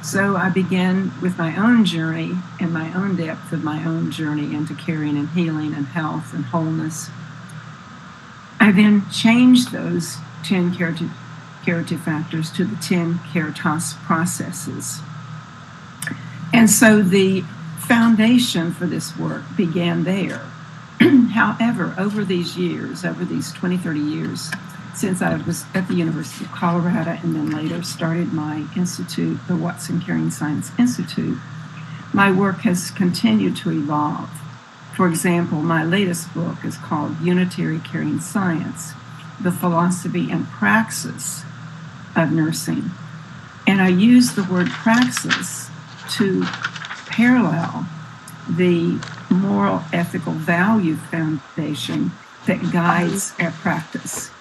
So I began with my own journey and my own depth of my own journey into caring and healing and health and wholeness. I then changed those 10 curative factors to the 10 Caritas processes. And so the foundation for this work began there. However, over these years, over these 20, 30 years, since I was at the University of Colorado and then later started my institute, the Watson Caring Science Institute, my work has continued to evolve. For example, my latest book is called Unitary Caring Science, the Philosophy and Praxis of Nursing. And I use the word praxis to parallel the moral ethical value foundation that guides our practice.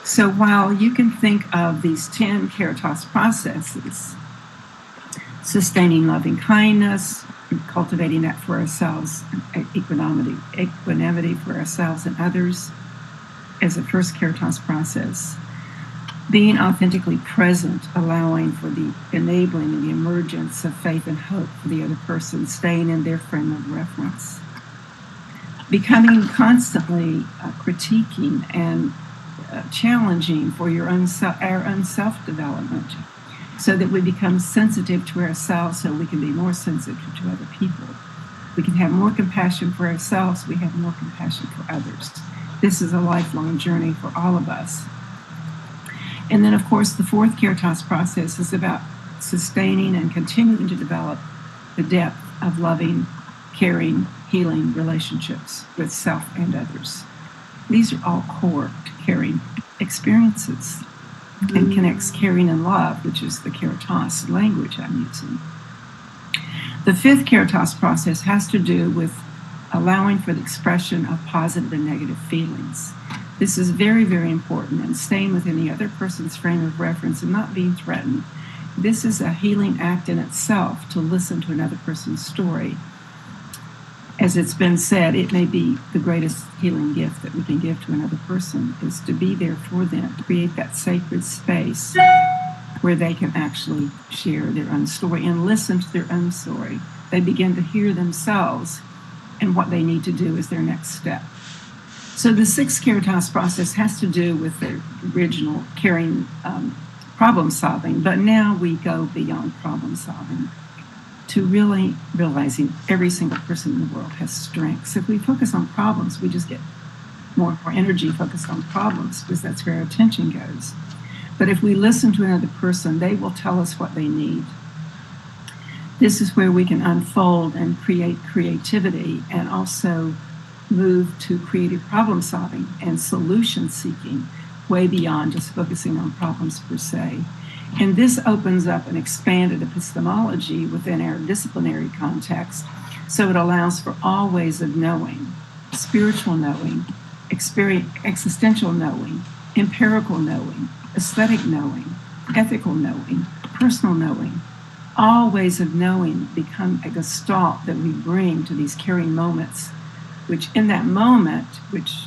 So while you can think of these 10 Caritas processes, sustaining loving kindness, cultivating that for ourselves, equanimity for ourselves and others as a first Caritas process, being authentically present, allowing for the enabling and the emergence of faith and hope for the other person, staying in their frame of reference, becoming constantly critiquing and challenging for our own self-development, so that we become sensitive to ourselves so we can be more sensitive to other people. We can have more compassion for ourselves, we have more compassion for others. This is a lifelong journey for all of us. And then, of course, the fourth Caritas process is about sustaining and continuing to develop the depth of loving, caring, healing relationships with self and others. These are all core to caring experiences and connects caring and love, which is the Caritas language I'm using. The fifth Caritas process has to do with allowing for the expression of positive and negative feelings. This is very, very important, and staying within the other person's frame of reference and not being threatened. This is a healing act in itself, to listen to another person's story. As it's been said, it may be the greatest healing gift that we can give to another person, is to be there for them, to create that sacred space where they can actually share their own story and listen to their own story. They begin to hear themselves and what they need to do is their next step. So the sixth Caritas process has to do with the original caring problem solving, but now we go beyond problem solving to really realizing every single person in the world has strengths. If we focus on problems, we just get more and more energy focused on problems because that's where our attention goes. But if we listen to another person, they will tell us what they need. This is where we can unfold and create creativity and also move to creative problem solving and solution seeking way beyond just focusing on problems per se. And this opens up an expanded epistemology within our disciplinary context, so it allows for all ways of knowing: spiritual knowing, existential knowing, empirical knowing, aesthetic knowing, ethical knowing, personal knowing. All ways of knowing become a gestalt that we bring to these caring moments, which in that moment, which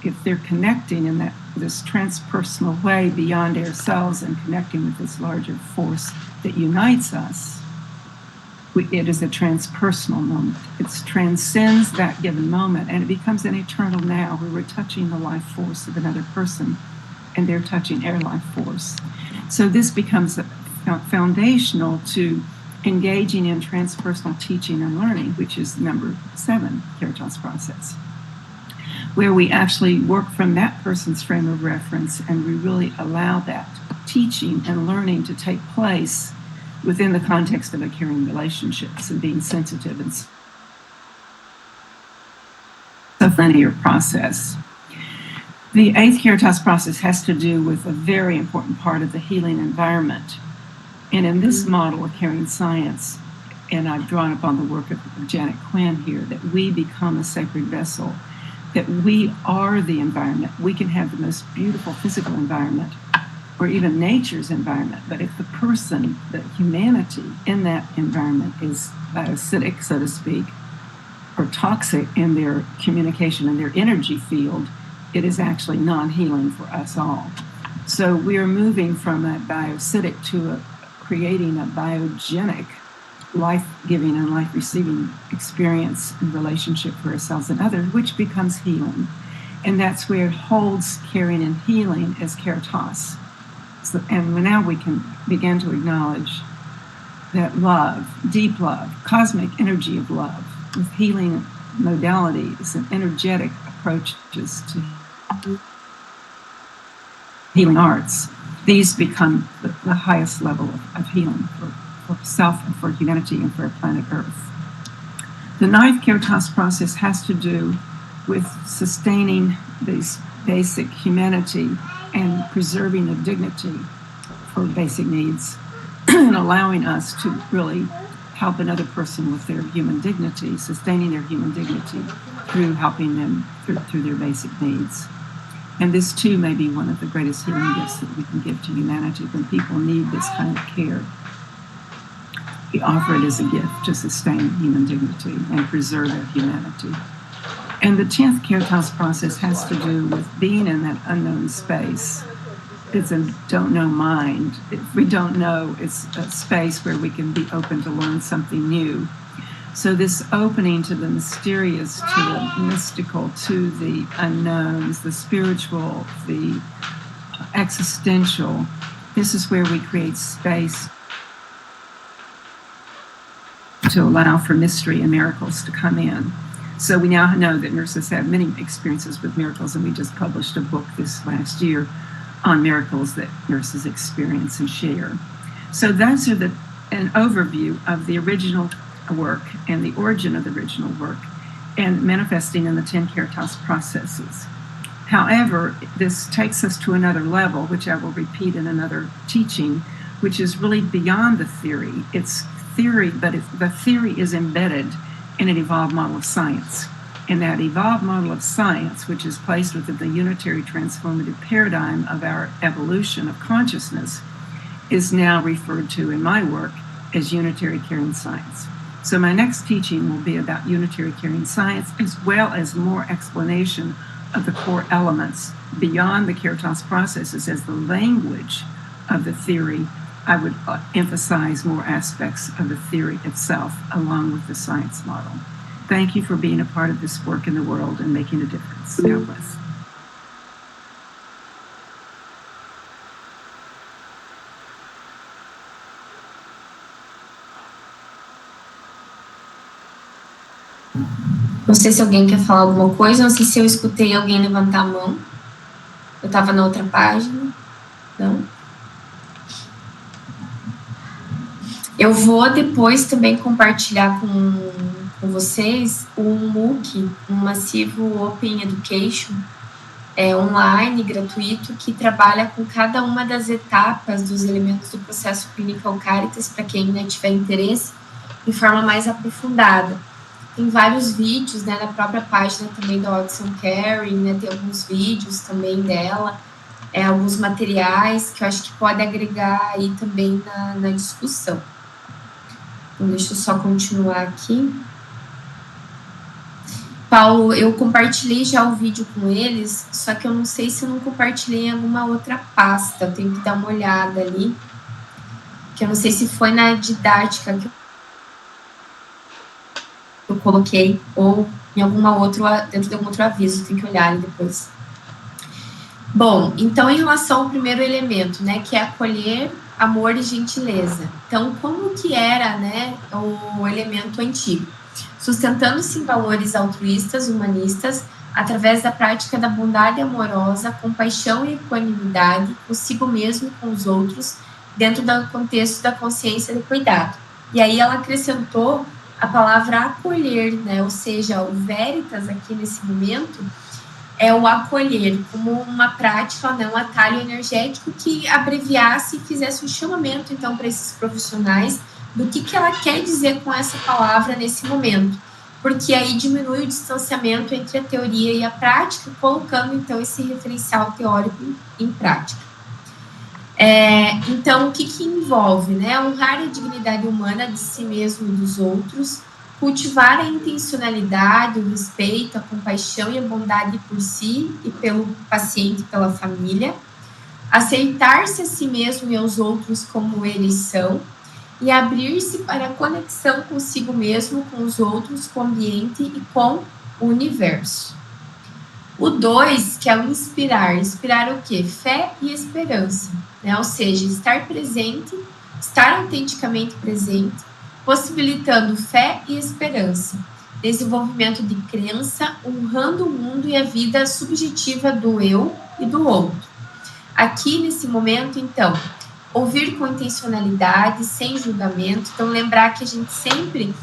if they're connecting in this transpersonal way beyond ourselves and connecting with this larger force that unites us, it is a transpersonal moment. It transcends that given moment, and it becomes an eternal now, where we're touching the life force of another person and they're touching our life force. So this becomes foundational to engaging in transpersonal teaching and learning, which is number 7 Caritas process, where we actually work from that person's frame of reference, and we really allow that teaching and learning to take place within the context of a caring relationships and being sensitive and a linear process. The 8th Caritas process has to do with a very important part of the healing environment. And in this model of caring science, and I've drawn upon the work of Janet Quinn here, that we become a sacred vessel, that we are the environment. We can have the most beautiful physical environment, or even nature's environment, but if the person, the humanity in that environment is acidic, so to speak, or toxic in their communication and their energy field, it is actually non-healing for us all. So we are moving from a bioacidic to creating a biogenic, life-giving and life-receiving experience and relationship for ourselves and others, which becomes healing. And that's where it holds caring and healing as Caritas. So, and now we can begin to acknowledge that love, deep love, cosmic energy of love, with healing modalities and energetic approaches to healing arts, these become the highest level of healing for self and for humanity and for planet Earth. The 9th Caritas process has to do with sustaining this basic humanity and preserving the dignity for basic needs and allowing us to really help another person with their human dignity, sustaining their human dignity through helping them through their basic needs. And this too may be one of the greatest healing gifts that we can give to humanity when people need this kind of care. We offer it as a gift to sustain human dignity and preserve our humanity. And the 10th Caritas process has to do with being in that unknown space. It's a don't know mind. If we don't know, it's a space where we can be open to learn something new. So this opening to the mysterious, to the mystical, to the unknowns, the spiritual, the existential, this is where we create space to allow for mystery and miracles to come in. So we now know that nurses have many experiences with miracles, and we just published a book this last year on miracles that nurses experience and share. So those are an overview of the original work and the origin of the original work and manifesting in the 10 Caritas processes. However, this takes us to another level, which I will repeat in another teaching, which is really beyond the theory. It's theory, but the theory is embedded in an evolved model of science. And that evolved model of science, which is placed within the unitary transformative paradigm of our evolution of consciousness, is now referred to in my work as unitary caring science. So my next teaching will be about unitary caring science, as well as more explanation of the core elements beyond the Caritas processes as the language of the theory. I would emphasize more aspects of the theory itself along with the science model. Thank you for being a part of this work in the world and making a difference. God bless. Não sei se alguém quer falar alguma coisa, não sei se eu escutei alguém levantar a mão. Eu estava na outra página. Não? Eu vou depois também compartilhar com vocês um MOOC, um massivo Open Education, online, gratuito, que trabalha com cada uma das etapas dos elementos do processo Clinical Caritas, para quem tiver interesse, de forma mais aprofundada. Tem vários vídeos, na própria página também da Odson Caring, tem alguns vídeos também dela, alguns materiais que eu acho que pode agregar aí também na discussão. Então, deixa eu só continuar aqui. Paulo, eu compartilhei já o vídeo com eles, só que eu não sei se eu não compartilhei em alguma outra pasta, eu tenho que dar uma olhada ali, que eu não sei se foi na didática que eu coloquei, ou em alguma outra, dentro de algum outro aviso, tem que olhar ali depois. Bom, então, em relação ao primeiro elemento, que é acolher, amor e gentileza. Então, como que era, o elemento antigo? Sustentando-se em valores altruístas, humanistas, através da prática da bondade amorosa, compaixão e equanimidade, consigo mesmo e com os outros, dentro do contexto da consciência de cuidado. E aí ela acrescentou a palavra acolher, ou seja, o veritas aqui nesse momento é o acolher como uma prática, um atalho energético que abreviasse e fizesse um chamamento, então, para esses profissionais do que ela quer dizer com essa palavra nesse momento, porque aí diminui o distanciamento entre a teoria e a prática, colocando, então, esse referencial teórico em prática. Então, o que envolve? Honrar a dignidade humana de si mesmo e dos outros, cultivar a intencionalidade, o respeito, a compaixão e a bondade por si e pelo paciente e pela família, aceitar-se a si mesmo e aos outros como eles são, e abrir-se para a conexão consigo mesmo, com os outros, com o ambiente e com o universo. O 2, que é o inspirar. Inspirar o quê? Fé e esperança, ou seja, estar presente, estar autenticamente presente, possibilitando fé e esperança, desenvolvimento de crença, honrando o mundo e a vida subjetiva do eu e do outro. Aqui, nesse momento, então, ouvir com intencionalidade, sem julgamento. Então, lembrar que a gente sempre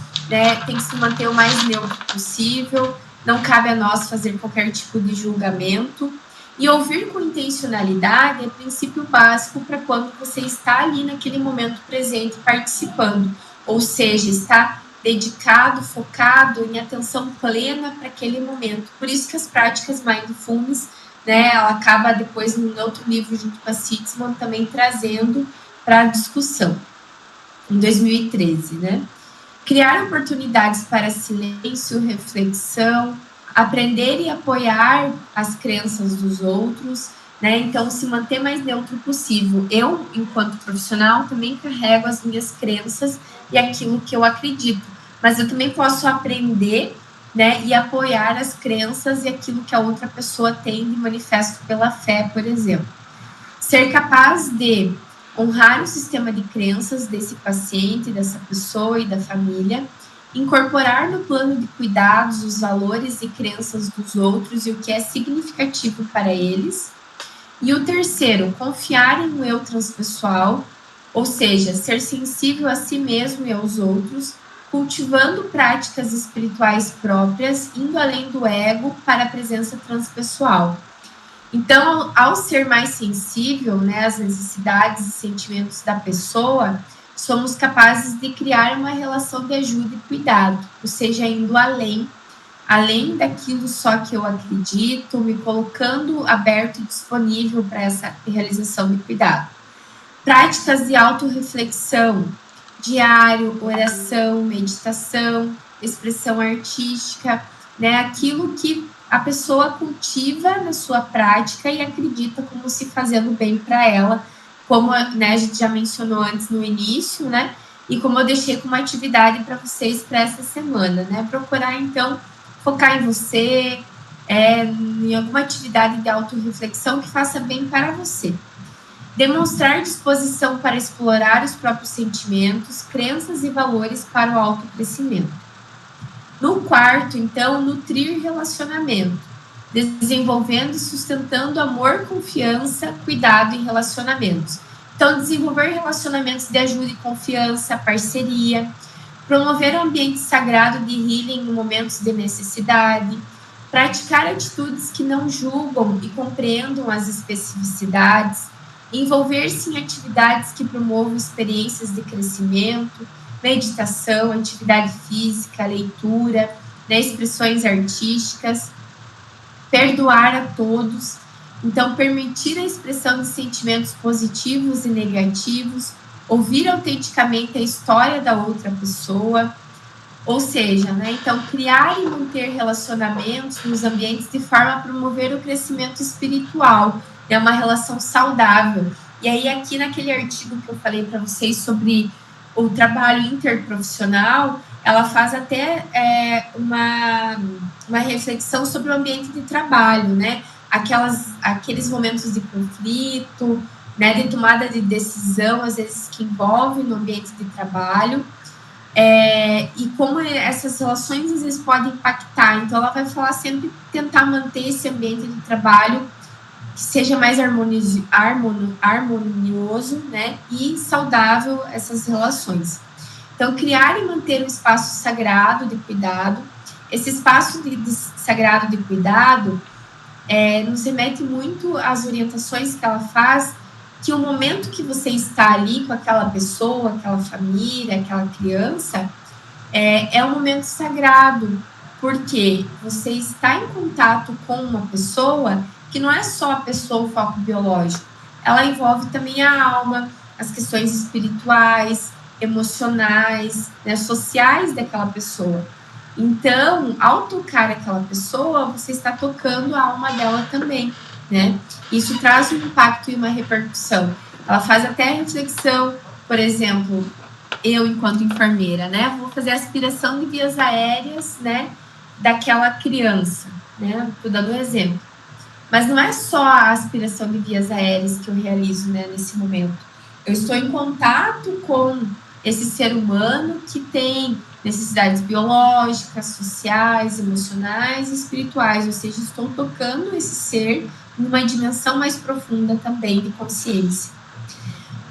tem que se manter o mais neutro possível, não cabe a nós fazer qualquer tipo de julgamento. E ouvir com intencionalidade é princípio básico para quando você está ali naquele momento presente, participando. Ou seja, está dedicado, focado em atenção plena para aquele momento. Por isso que as práticas Mindfulness, ela acaba depois num outro livro junto com a Sitzman também trazendo para a discussão, em 2013, Criar oportunidades para silêncio, reflexão, aprender e apoiar as crenças dos outros, Então, se manter mais neutro possível. Eu, enquanto profissional, também carrego as minhas crenças e aquilo que eu acredito, mas eu também posso aprender, e apoiar as crenças e aquilo que a outra pessoa tem de manifesto pela fé, por exemplo. Ser capaz de honrar o sistema de crenças desse paciente, dessa pessoa e da família, incorporar no plano de cuidados os valores e crenças dos outros e o que é significativo para eles. E o terceiro, confiar em um eu transpessoal, ou seja, ser sensível a si mesmo e aos outros, cultivando práticas espirituais próprias, indo além do ego para a presença transpessoal. Então, ao ser mais sensível, às necessidades e sentimentos da pessoa, somos capazes de criar uma relação de ajuda e cuidado, ou seja, indo além daquilo só que eu acredito, me colocando aberto e disponível para essa realização de cuidado. Práticas de autorreflexão, diário, oração, meditação, expressão artística, aquilo que a pessoa cultiva na sua prática e acredita como se fazendo bem para ela, como a gente já mencionou antes no início, e como eu deixei como atividade para vocês para essa semana, procurar, então, focar em você, em alguma atividade de autorreflexão que faça bem para você. Demonstrar disposição para explorar os próprios sentimentos, crenças e valores para o autocrescimento. No quarto, então, nutrir relacionamento, desenvolvendo e sustentando amor, confiança, cuidado em relacionamentos. Então, desenvolver relacionamentos de ajuda e confiança, parceria, promover um ambiente sagrado de healing em momentos de necessidade, Praticar atitudes que não julgam e compreendam as especificidades, envolver-se em atividades que promovam experiências de crescimento, meditação, atividade física, leitura, né, expressões artísticas, perdoar a todos. Então, permitir a expressão de sentimentos positivos e negativos, ouvir autenticamente a história da outra pessoa, ou seja, né, então, criar e manter relacionamentos nos ambientes de forma a promover o crescimento espiritual, é uma relação saudável. E aí, aqui naquele artigo que eu falei para vocês sobre o trabalho interprofissional, ela faz até uma reflexão sobre o ambiente de trabalho, né? Aqueles momentos de conflito, né, de tomada de decisão, às vezes que envolve no ambiente de trabalho, e como essas relações às vezes podem impactar. Então, ela vai falar sempre tentar manter esse ambiente de trabalho que seja mais harmonioso, né, e saudável essas relações. Então, criar e manter um espaço sagrado de cuidado. Esse espaço de sagrado de cuidado nos remete muito às orientações que ela faz, que o momento que você está ali com aquela pessoa, aquela família, aquela criança, é um momento sagrado, porque você está em contato com uma pessoa que não é só a pessoa, o foco biológico, ela envolve também a alma, as questões espirituais, emocionais, né, sociais daquela pessoa. Então, ao tocar aquela pessoa, você está tocando a alma dela também, né? Isso traz um impacto e uma repercussão. Ela faz até a reflexão, por exemplo, eu, enquanto enfermeira, né, vou fazer a aspiração de vias aéreas, né, daquela criança, né, estou dando um exemplo. Mas não é só a aspiração de vias aéreas que eu realizo, né, nesse momento. Eu estou em contato com esse ser humano que tem necessidades biológicas, sociais, emocionais e espirituais, ou seja, estou tocando esse ser numa dimensão mais profunda também de consciência.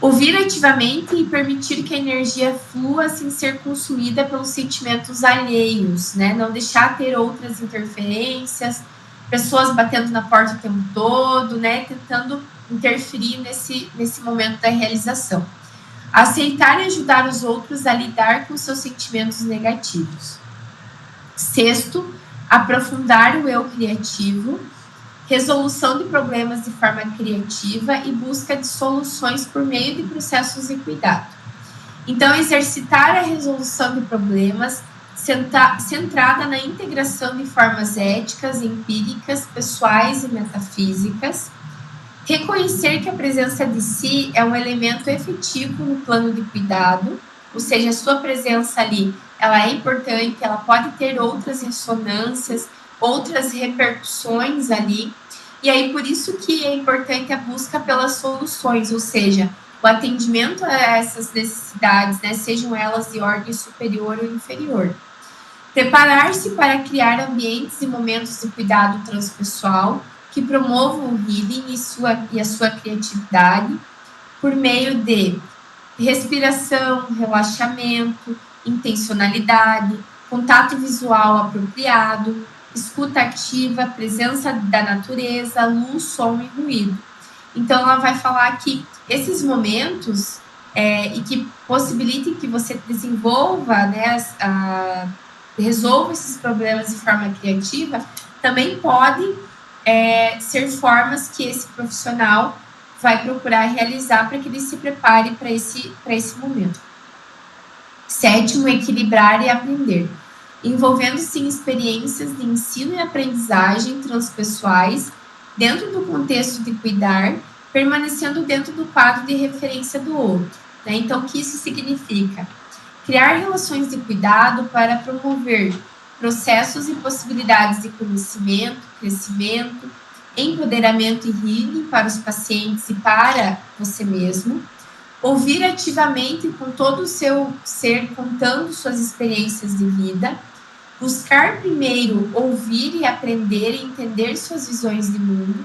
Ouvir ativamente e permitir que a energia flua sem ser consumida pelos sentimentos alheios, né? Não deixar ter outras interferências, pessoas batendo na porta o tempo todo, né? Tentando interferir nesse momento da realização. Aceitar e ajudar os outros a lidar com seus sentimentos negativos. 6º, aprofundar o eu criativo, resolução de problemas de forma criativa e busca de soluções por meio de processos de cuidado. Então, exercitar a resolução de problemas centrada na integração de formas éticas, empíricas, pessoais e metafísicas. Reconhecer que a presença de si é um elemento efetivo no plano de cuidado, ou seja, a sua presença ali, ela é importante, ela pode ter outras ressonâncias, outras repercussões ali, e aí por isso que é importante a busca pelas soluções, ou seja, o atendimento a essas necessidades, né, sejam elas de ordem superior ou inferior. Preparar-se para criar ambientes e momentos de cuidado transpessoal, que promovam o healing e a sua criatividade por meio de respiração, relaxamento, intencionalidade, contato visual apropriado, escuta ativa, presença da natureza, luz, som e ruído. Então, ela vai falar que esses momentos e que possibilitem que você desenvolva, né, resolva esses problemas de forma criativa, também podem ser formas que esse profissional vai procurar realizar para que ele se prepare para esse momento. 7º, equilibrar e aprender, envolvendo-se em experiências de ensino e aprendizagem transpessoais dentro do contexto de cuidar, permanecendo dentro do quadro de referência do outro, né? Então, o que isso significa? Criar relações de cuidado para promover processos e possibilidades de conhecimento, crescimento, empoderamento e healing para os pacientes e para você mesmo. Ouvir ativamente com todo o seu ser, contando suas experiências de vida. Buscar primeiro ouvir e aprender e entender suas visões de mundo.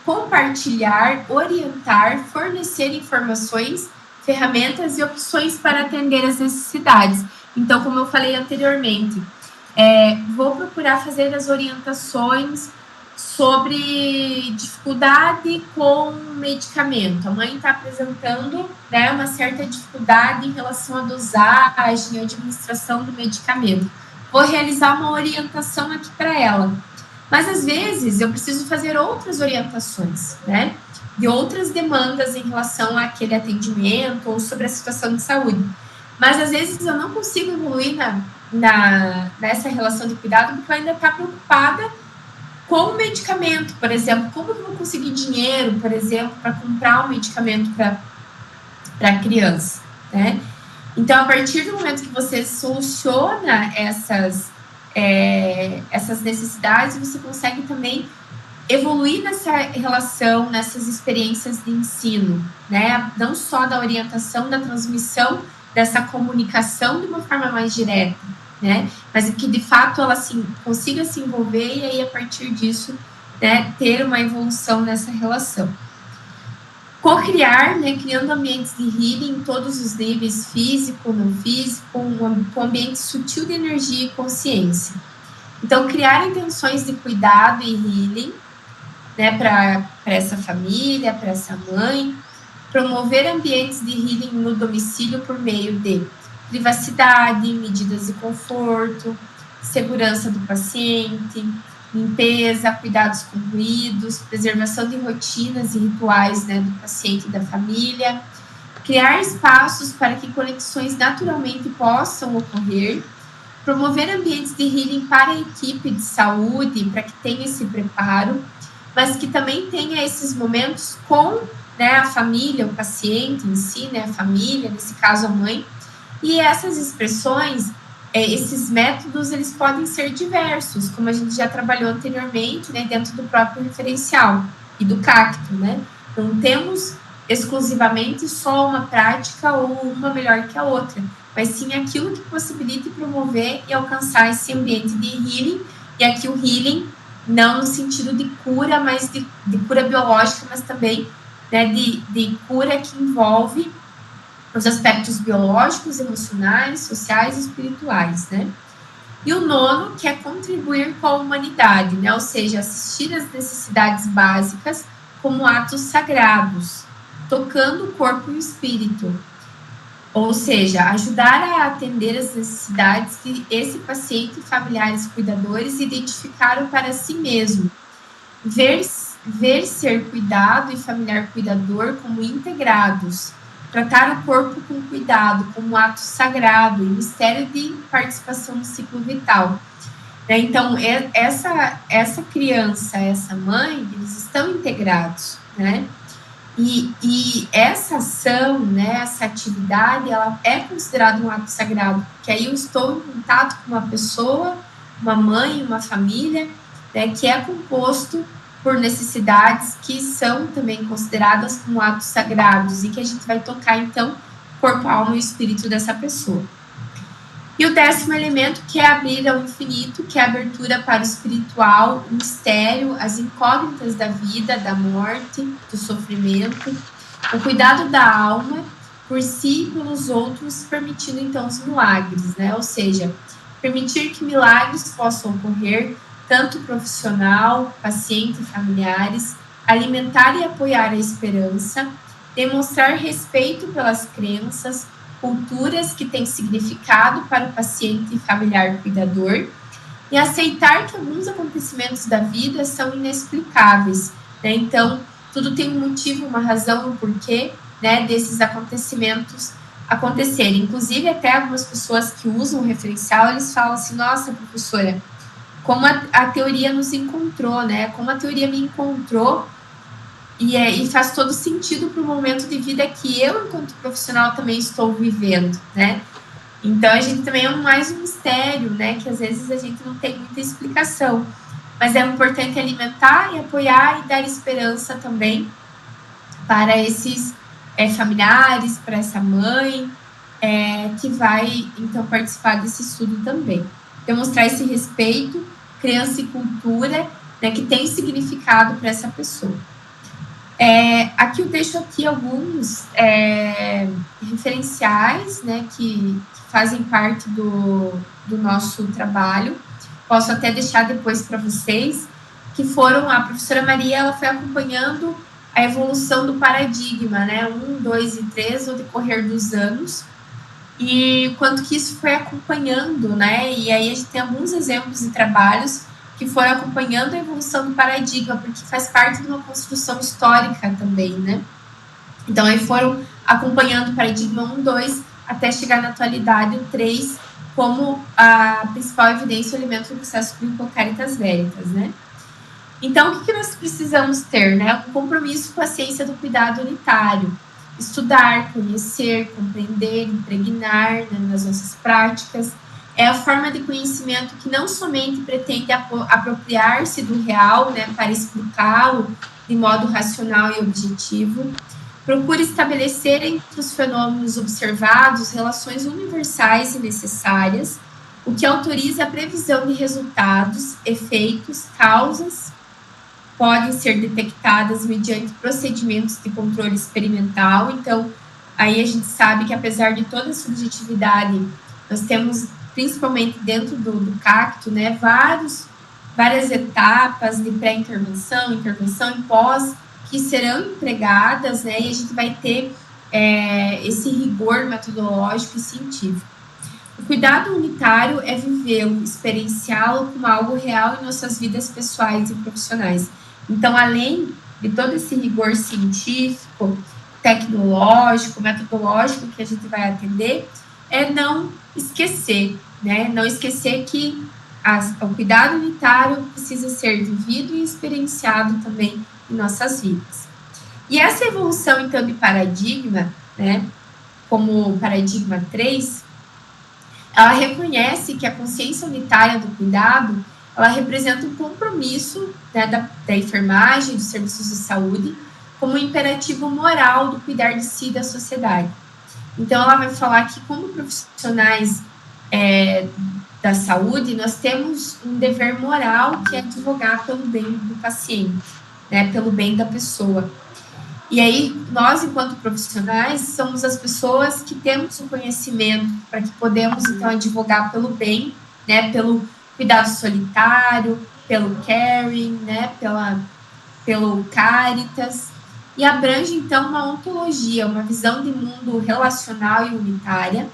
Compartilhar, orientar, fornecer informações, ferramentas e opções para atender as necessidades. Então, como eu falei anteriormente, vou procurar procurar fazer as orientações sobre dificuldade com medicamento. A mãe está apresentando, né, uma certa dificuldade em relação à dosagem, à administração do medicamento. Vou realizar uma orientação aqui para ela. Mas, às vezes, eu preciso fazer outras orientações, né, de outras demandas em relação àquele atendimento ou sobre a situação de saúde. Mas, às vezes, eu não consigo evoluir nessa relação de cuidado porque eu ainda estou preocupada com o medicamento, por exemplo. Como eu vou conseguir dinheiro, por exemplo, para comprar um medicamento para a criança, né? Então, a partir do momento que você soluciona essas necessidades, você consegue também evoluir nessa relação, nessas experiências de ensino, né? Não só da orientação, da transmissão, dessa comunicação de uma forma mais direta, né? Mas que, de fato, ela consiga se envolver e aí, a partir disso, né, ter uma evolução nessa relação. Co-criar, né, criando ambientes de healing em todos os níveis, físico, não físico, um ambiente sutil de energia e consciência. Então, criar intenções de cuidado e healing, né, para essa família, para essa mãe, promover ambientes de healing no domicílio por meio de privacidade, medidas de conforto, segurança do paciente, limpeza, cuidados com ruídos, preservação de rotinas e rituais, né, do paciente e da família, criar espaços para que conexões naturalmente possam ocorrer, promover ambientes de healing para a equipe de saúde, para que tenha esse preparo, mas que também tenha esses momentos com, né, a família, o paciente em si, né, a família, nesse caso a mãe. E essas expressões, esses métodos, eles podem ser diversos, como a gente já trabalhou anteriormente, né, dentro do próprio referencial e do cacto, né? Não temos exclusivamente só uma prática ou uma melhor que a outra, mas sim aquilo que possibilite promover e alcançar esse ambiente de healing, e aqui o healing não no sentido de cura, mas de cura biológica, mas também, né, de cura que envolve os aspectos biológicos, emocionais, sociais e espirituais, né? E o nono, que é contribuir com a humanidade, né? Ou seja, assistir às necessidades básicas como atos sagrados, tocando o corpo e o espírito. Ou seja, ajudar a atender as necessidades que esse paciente e familiares cuidadores identificaram para si mesmo. Ver ser cuidado e familiar cuidador como integrados, tratar o corpo com cuidado, como ato sagrado e mistério de participação no ciclo vital. Então, essa criança, essa mãe, eles estão integrados, né? E essa ação, né, essa atividade, ela é considerada um ato sagrado, porque aí eu estou em contato com uma pessoa, uma mãe, uma família, né, que é composto por necessidades que são também consideradas como atos sagrados e que a gente vai tocar, então, corpo, alma e espírito dessa pessoa. E o 10º elemento, que é abrir ao infinito, que é a abertura para o espiritual, o mistério, as incógnitas da vida, da morte, do sofrimento, o cuidado da alma por si e pelos outros, permitindo, então, os milagres, né? Ou seja, permitir que milagres possam ocorrer, tanto profissional, paciente e familiares, alimentar e apoiar a esperança, demonstrar respeito pelas crenças, culturas que têm significado para o paciente e familiar cuidador, e aceitar que alguns acontecimentos da vida são inexplicáveis, né? Então, tudo tem um motivo, uma razão, um porquê, né, desses acontecimentos acontecerem. Inclusive, até algumas pessoas que usam o referencial, eles falam assim: nossa, professora, como a teoria nos encontrou, né? Como a teoria me encontrou, e faz todo sentido para o momento de vida que eu, enquanto profissional, também estou vivendo, né? Então, a gente também é mais um mistério, né? Que às vezes a gente não tem muita explicação. Mas é importante alimentar e apoiar e dar esperança também para esses familiares, para essa mãe, que vai, então, participar desse estudo também. Demonstrar esse respeito, crença e cultura, né, que tem significado para essa pessoa. Aqui eu deixo aqui alguns referenciais, né, que fazem parte do nosso trabalho. posso até deixar depois para vocês, que foram, a professora Maria, ela foi acompanhando a evolução do paradigma, né, 1, 2 e 3, no decorrer dos anos, e quanto que isso foi acompanhando, né, e aí a gente tem alguns exemplos de trabalhos que foram acompanhando a evolução do paradigma, porque faz parte de uma construção histórica também, né. Então, aí foram acompanhando o paradigma 1, 2, até chegar na atualidade, o 3, como a principal evidência, o elemento do processo clínico Caritas Veritas, né. Então, o que nós precisamos ter, né? Um compromisso com a ciência do cuidado unitário. Estudar, conhecer, compreender, impregnar, né, nas nossas práticas. É a forma de conhecimento que não somente pretende apropriar-se do real, né, para explicá-lo de modo racional e objetivo. Procura estabelecer entre os fenômenos observados relações universais e necessárias, o que autoriza a previsão de resultados, efeitos, causas, podem ser detectadas mediante procedimentos de controle experimental. Então, aí a gente sabe que, apesar de toda a subjetividade, nós temos, principalmente dentro do CACTO, né, várias etapas de pré-intervenção, intervenção e pós, que serão empregadas, né, e a gente vai ter esse rigor metodológico e científico. O cuidado unitário é vivê-lo, experienciá-lo como algo real em nossas vidas pessoais e profissionais. Então, além de todo esse rigor científico, tecnológico, metodológico que a gente vai atender, é não esquecer, né? Não esquecer que o cuidado unitário precisa ser vivido e experienciado também em nossas vidas. E essa evolução, então, de paradigma, né, como o paradigma 3, ela reconhece que a consciência unitária do cuidado, ela representa um compromisso, né, da enfermagem, dos serviços de saúde, como um imperativo moral do cuidar de si e da sociedade. Então, ela vai falar que, como profissionais da saúde, nós temos um dever moral que é advogar pelo bem do paciente, né, pelo bem da pessoa. E aí, nós, enquanto profissionais, somos as pessoas que temos o conhecimento para que podemos, então, advogar pelo bem, né, pelo cuidado solitário, pelo caring, né, pelo Caritas, e abrange, então, uma ontologia, uma visão de mundo relacional e unitária.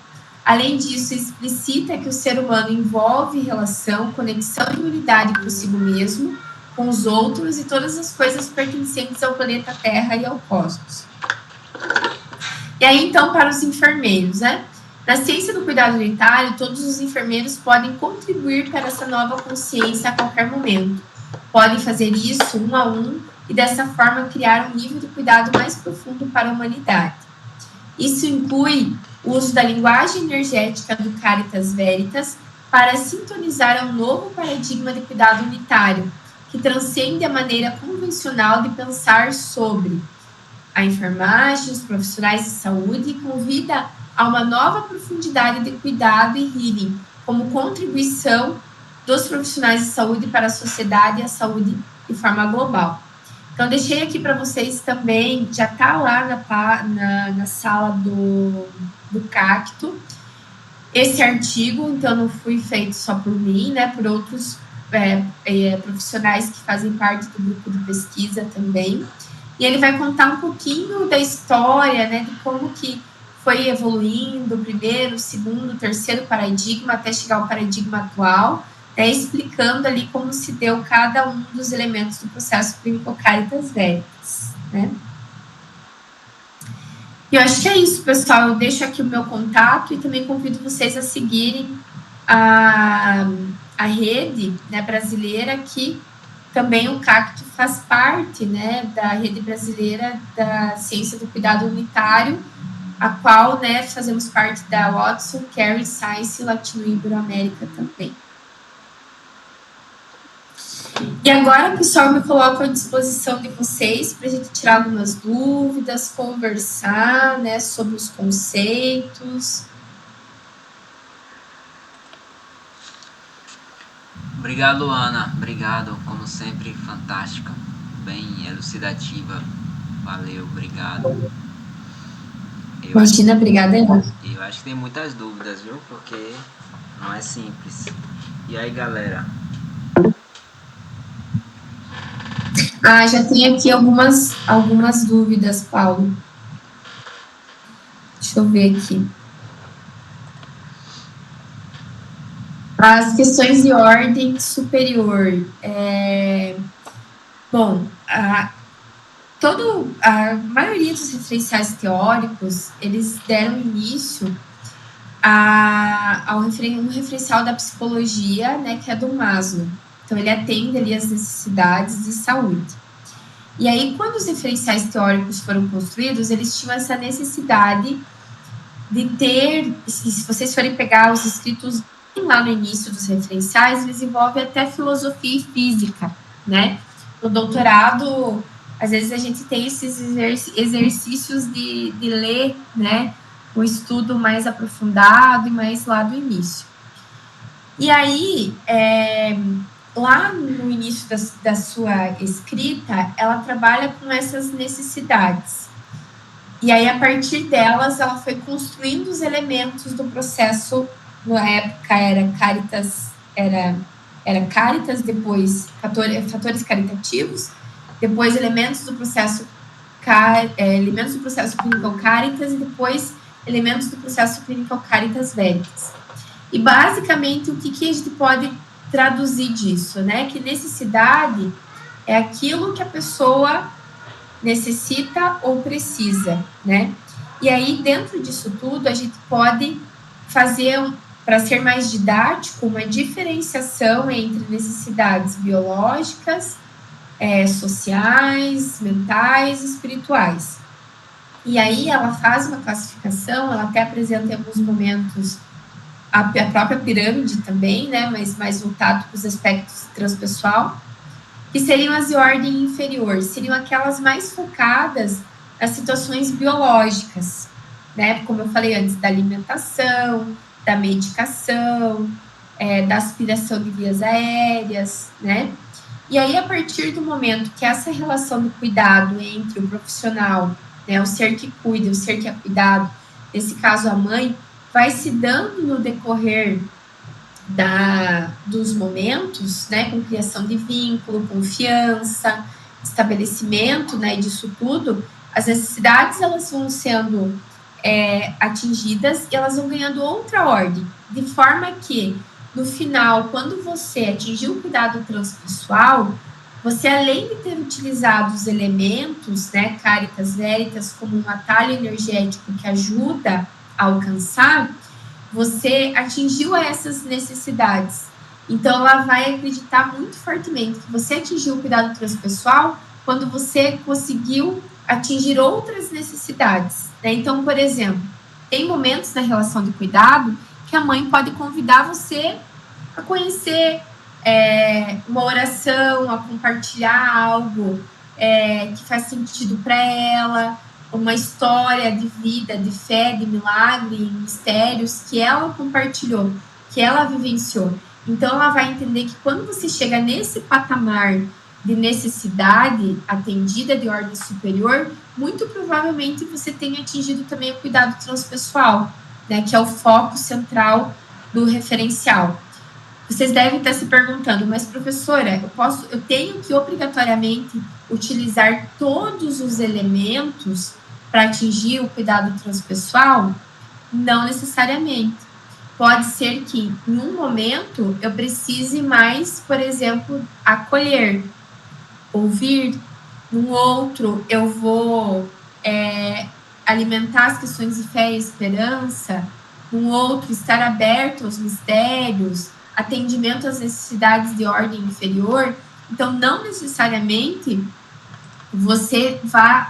Além disso, explicita que o ser humano envolve relação, conexão e unidade consigo mesmo, com os outros e todas as coisas pertencentes ao planeta Terra e ao cosmos. E aí, então, para os enfermeiros, né? Na ciência do cuidado unitário, todos os enfermeiros podem contribuir para essa nova consciência a qualquer momento. Podem fazer isso um a um e, dessa forma, criar um nível de cuidado mais profundo para a humanidade. Isso inclui o uso da linguagem energética do Caritas Veritas para sintonizar um novo paradigma de cuidado unitário, que transcende a maneira convencional de pensar sobre a enfermagem, os profissionais de saúde e convida a uma nova profundidade de cuidado e healing, como contribuição dos profissionais de saúde para a sociedade e a saúde de forma global. Então, deixei aqui para vocês também, já está lá na sala do CACTO, esse artigo. Então, não foi feito só por mim, né, por outros profissionais que fazem parte do grupo de pesquisa também. E ele vai contar um pouquinho da história, né, de como que foi evoluindo o primeiro, o segundo, o terceiro paradigma, até chegar ao paradigma atual, né, explicando ali como se deu cada um dos elementos do processo clínico Caritas Veritas, né. E eu acho que é isso, pessoal. Eu deixo aqui o meu contato e também convido vocês a seguirem a rede, né, brasileira, que também o CACTO faz parte, né, da rede brasileira da ciência do cuidado unitário, a qual, né, fazemos parte da Watson Care Science Latino-Ibero-América também. E agora, pessoal, eu me coloco à disposição de vocês para a gente tirar algumas dúvidas, conversar, né, sobre os conceitos. Obrigado, Ana. Obrigado, como sempre, fantástica, bem elucidativa. Valeu, obrigado. Imagina, obrigada. Eu acho que tem muitas dúvidas, viu? Porque não é simples. E aí, galera? Já tem aqui algumas dúvidas, Paulo. Deixa eu ver aqui. As questões de ordem superior. Bom, a maioria dos referenciais teóricos, eles deram início ao referencial da psicologia, né, que é do Maslow. Então, ele atende ali as necessidades de saúde. E aí, quando os referenciais teóricos foram construídos, eles tinham essa necessidade de ter, se vocês forem pegar os escritos lá no início dos referenciais, eles envolvem até filosofia e física, né? No doutorado, às vezes a gente tem esses exercícios de ler, né? Um estudo mais aprofundado e mais lá do início. E aí, lá no início da sua escrita, ela trabalha com essas necessidades. E aí, a partir delas, ela foi construindo os elementos do processo. Na época era Caritas, depois fatores caritativos, depois elementos do processo Clinical Caritas e depois elementos do processo Clinical Caritas Veritas. E basicamente o que a gente pode traduzir disso, né? Que necessidade é aquilo que a pessoa necessita ou precisa, né? E aí, dentro disso tudo, a gente pode fazer, para ser mais didático, uma diferenciação entre necessidades biológicas, sociais, mentais, espirituais. E aí, ela faz uma classificação, ela até apresenta em alguns momentos a própria pirâmide também, né? Mas mais voltado para os aspectos transpessoal, que seriam as de ordem inferior, seriam aquelas mais focadas nas situações biológicas, né? Como eu falei antes, da alimentação, da medicação, da aspiração de vias aéreas, né? E aí, a partir do momento que essa relação de cuidado entre o profissional, né, o ser que cuida, o ser que é cuidado, nesse caso a mãe, vai se dando no decorrer dos momentos, né, com criação de vínculo, confiança, estabelecimento, né, disso tudo, as necessidades elas vão sendo atingidas e elas vão ganhando outra ordem, de forma que, no final, quando você atingiu o cuidado transpessoal, você, além de ter utilizado os elementos, né, Caritas Veritas, como um atalho energético que ajuda a alcançar, você atingiu essas necessidades. Então, ela vai acreditar muito fortemente que você atingiu o cuidado transpessoal quando você conseguiu atingir outras necessidades, né? Então, por exemplo, tem momentos na relação de cuidado que a mãe pode convidar você a conhecer uma oração, a compartilhar algo que faz sentido para ela, uma história de vida, de fé, de milagre, mistérios que ela compartilhou, que ela vivenciou. Então, ela vai entender que quando você chega nesse patamar de necessidade atendida de ordem superior, muito provavelmente você tenha atingido também o cuidado transpessoal, né, que é o foco central do referencial. Vocês devem estar se perguntando, mas professora, eu tenho que obrigatoriamente utilizar todos os elementos para atingir o cuidado transpessoal? Não necessariamente. Pode ser que, em um momento, eu precise mais, por exemplo, acolher, ouvir. Num outro, eu vou alimentar as questões de fé e esperança. Num outro, estar aberto aos mistérios, atendimento às necessidades de ordem inferior. Então, não necessariamente você vai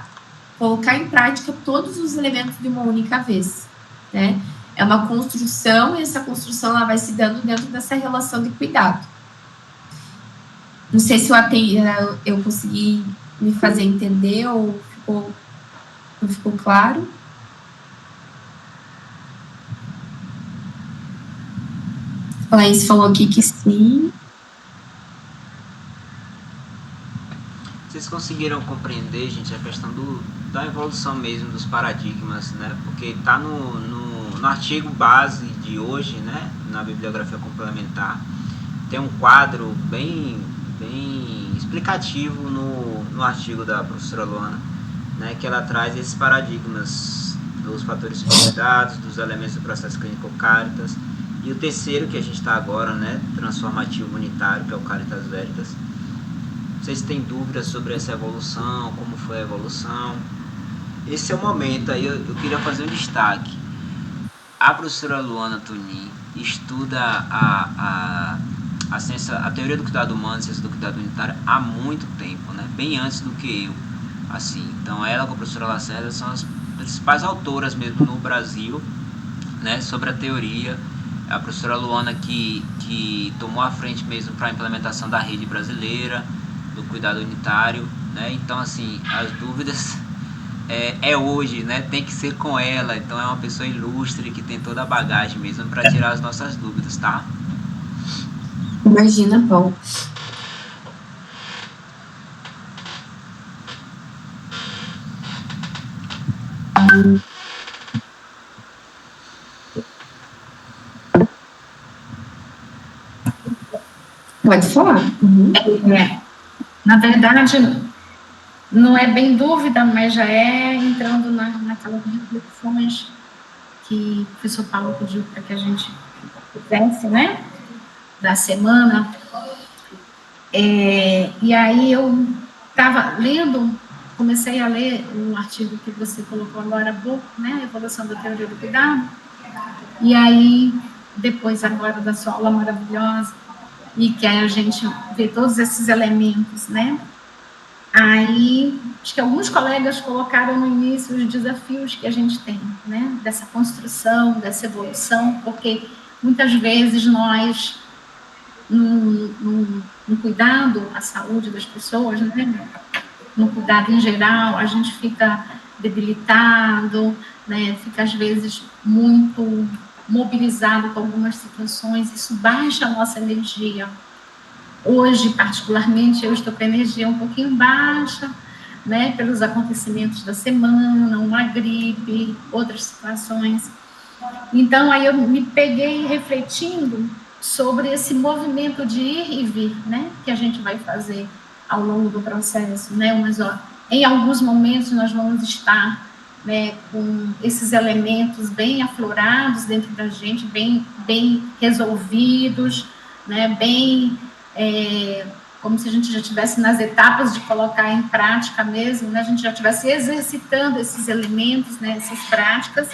colocar em prática todos os elementos de uma única vez, né? É uma construção e essa construção ela vai se dando dentro dessa relação de cuidado. Não sei se eu consegui me fazer entender ou não ficou claro. A Laís falou aqui que sim. Vocês conseguiram compreender, gente, a questão da evolução mesmo dos paradigmas, né? Porque está no artigo base de hoje, né? Na bibliografia complementar, tem um quadro bem explicativo no artigo da professora Luana, né, que ela traz esses paradigmas dos fatores consolidados, dos elementos do processo clínico Caritas, e o terceiro que a gente está agora, né, transformativo unitário, que é o Caritas Veritas. Vocês têm dúvidas sobre essa evolução, como foi a evolução? Esse é o momento, aí eu queria fazer um destaque. A professora Luana Tunin estuda a ciência, a teoria do cuidado humano, a ciência do cuidado unitário há muito tempo, né? Bem antes do que eu. Assim, então ela com a professora Lacerda são as principais autoras mesmo no Brasil, né, sobre a teoria. A professora Luana que tomou a frente mesmo para a implementação da rede brasileira do cuidado unitário, né? Então, assim, as dúvidas é hoje, né? Tem que ser com ela. Então é uma pessoa ilustre que tem toda a bagagem mesmo para tirar as nossas dúvidas, tá? Imagina, Paulo. Pode falar. Uhum. Na verdade, não é bem dúvida, mas já é entrando naquelas reflexões que o professor Paulo pediu para que a gente fizesse, né, da semana. E aí eu estava lendo, comecei a ler um artigo que você colocou agora há pouco, né, Evolução da Teoria do Cuidado, e aí, depois agora da sua aula maravilhosa, e que a gente vê todos esses elementos, né? Aí, acho que alguns colegas colocaram no início os desafios que a gente tem, né? Dessa construção, dessa evolução, porque muitas vezes nós, no cuidado à saúde das pessoas, né? No cuidado em geral, a gente fica debilitado, né? Fica às vezes muito mobilizado com algumas situações, isso baixa a nossa energia. Hoje, particularmente, eu estou com a energia um pouquinho baixa, né, pelos acontecimentos da semana, uma gripe, outras situações. Então, aí eu me peguei refletindo sobre esse movimento de ir e vir, né, que a gente vai fazer ao longo do processo, né, em alguns momentos nós vamos estar, né, com esses elementos bem aflorados dentro da gente, bem resolvidos, né, bem como se a gente já estivesse nas etapas de colocar em prática mesmo, né, a gente já estivesse exercitando esses elementos, né, essas práticas.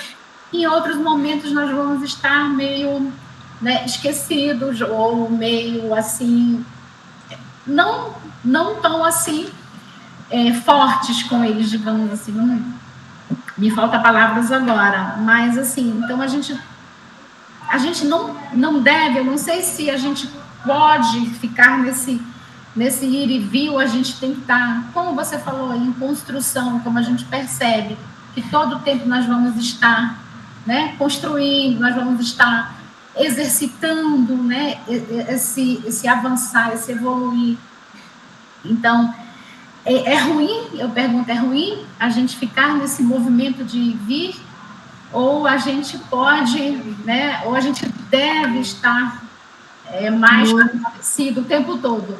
Em outros momentos nós vamos estar meio, né, esquecidos ou meio assim, não tão assim fortes com eles, digamos assim. Me falta palavras agora, mas assim, então a gente não deve, eu não sei se a gente pode ficar nesse ir e vir, a gente tem que estar, como você falou, em construção, como a gente percebe, que todo o tempo nós vamos estar, né, construindo, nós vamos estar exercitando, né, esse avançar, esse evoluir. Então, é ruim, eu pergunto, é ruim a gente ficar nesse movimento de vir, ou a gente pode, né, ou a gente deve estar mais agradecido o tempo todo?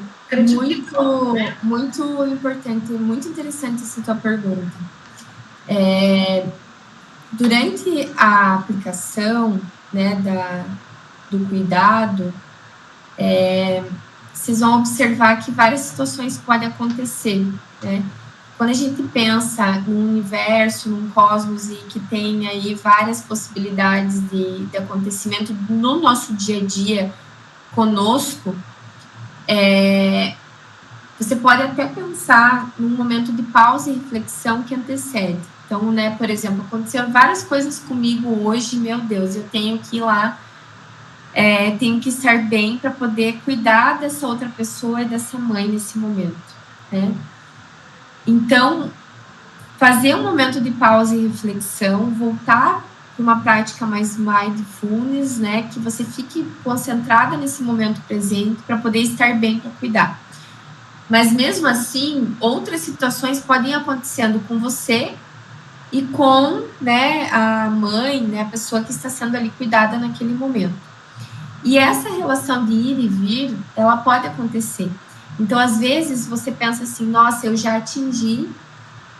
Muito importante, muito interessante essa tua pergunta. Durante a aplicação, né, do cuidado, vocês vão observar que várias situações podem acontecer, né? Quando a gente pensa num universo, num cosmos, e que tem aí várias possibilidades de acontecimento no nosso dia a dia conosco, você pode até pensar num momento de pausa e reflexão que antecede. Então, né, por exemplo, aconteceram várias coisas comigo hoje, meu Deus, eu tenho que ir lá, tenho que estar bem para poder cuidar dessa outra pessoa e dessa mãe nesse momento, né? Então, fazer um momento de pausa e reflexão, voltar para uma prática mais mindfulness, né, que você fique concentrada nesse momento presente para poder estar bem para cuidar. Mas mesmo assim, outras situações podem ir acontecendo com você e com, né, a mãe, né, a pessoa que está sendo ali cuidada naquele momento. E essa relação de ir e vir, ela pode acontecer. Então, às vezes, você pensa assim, nossa, eu já atingi,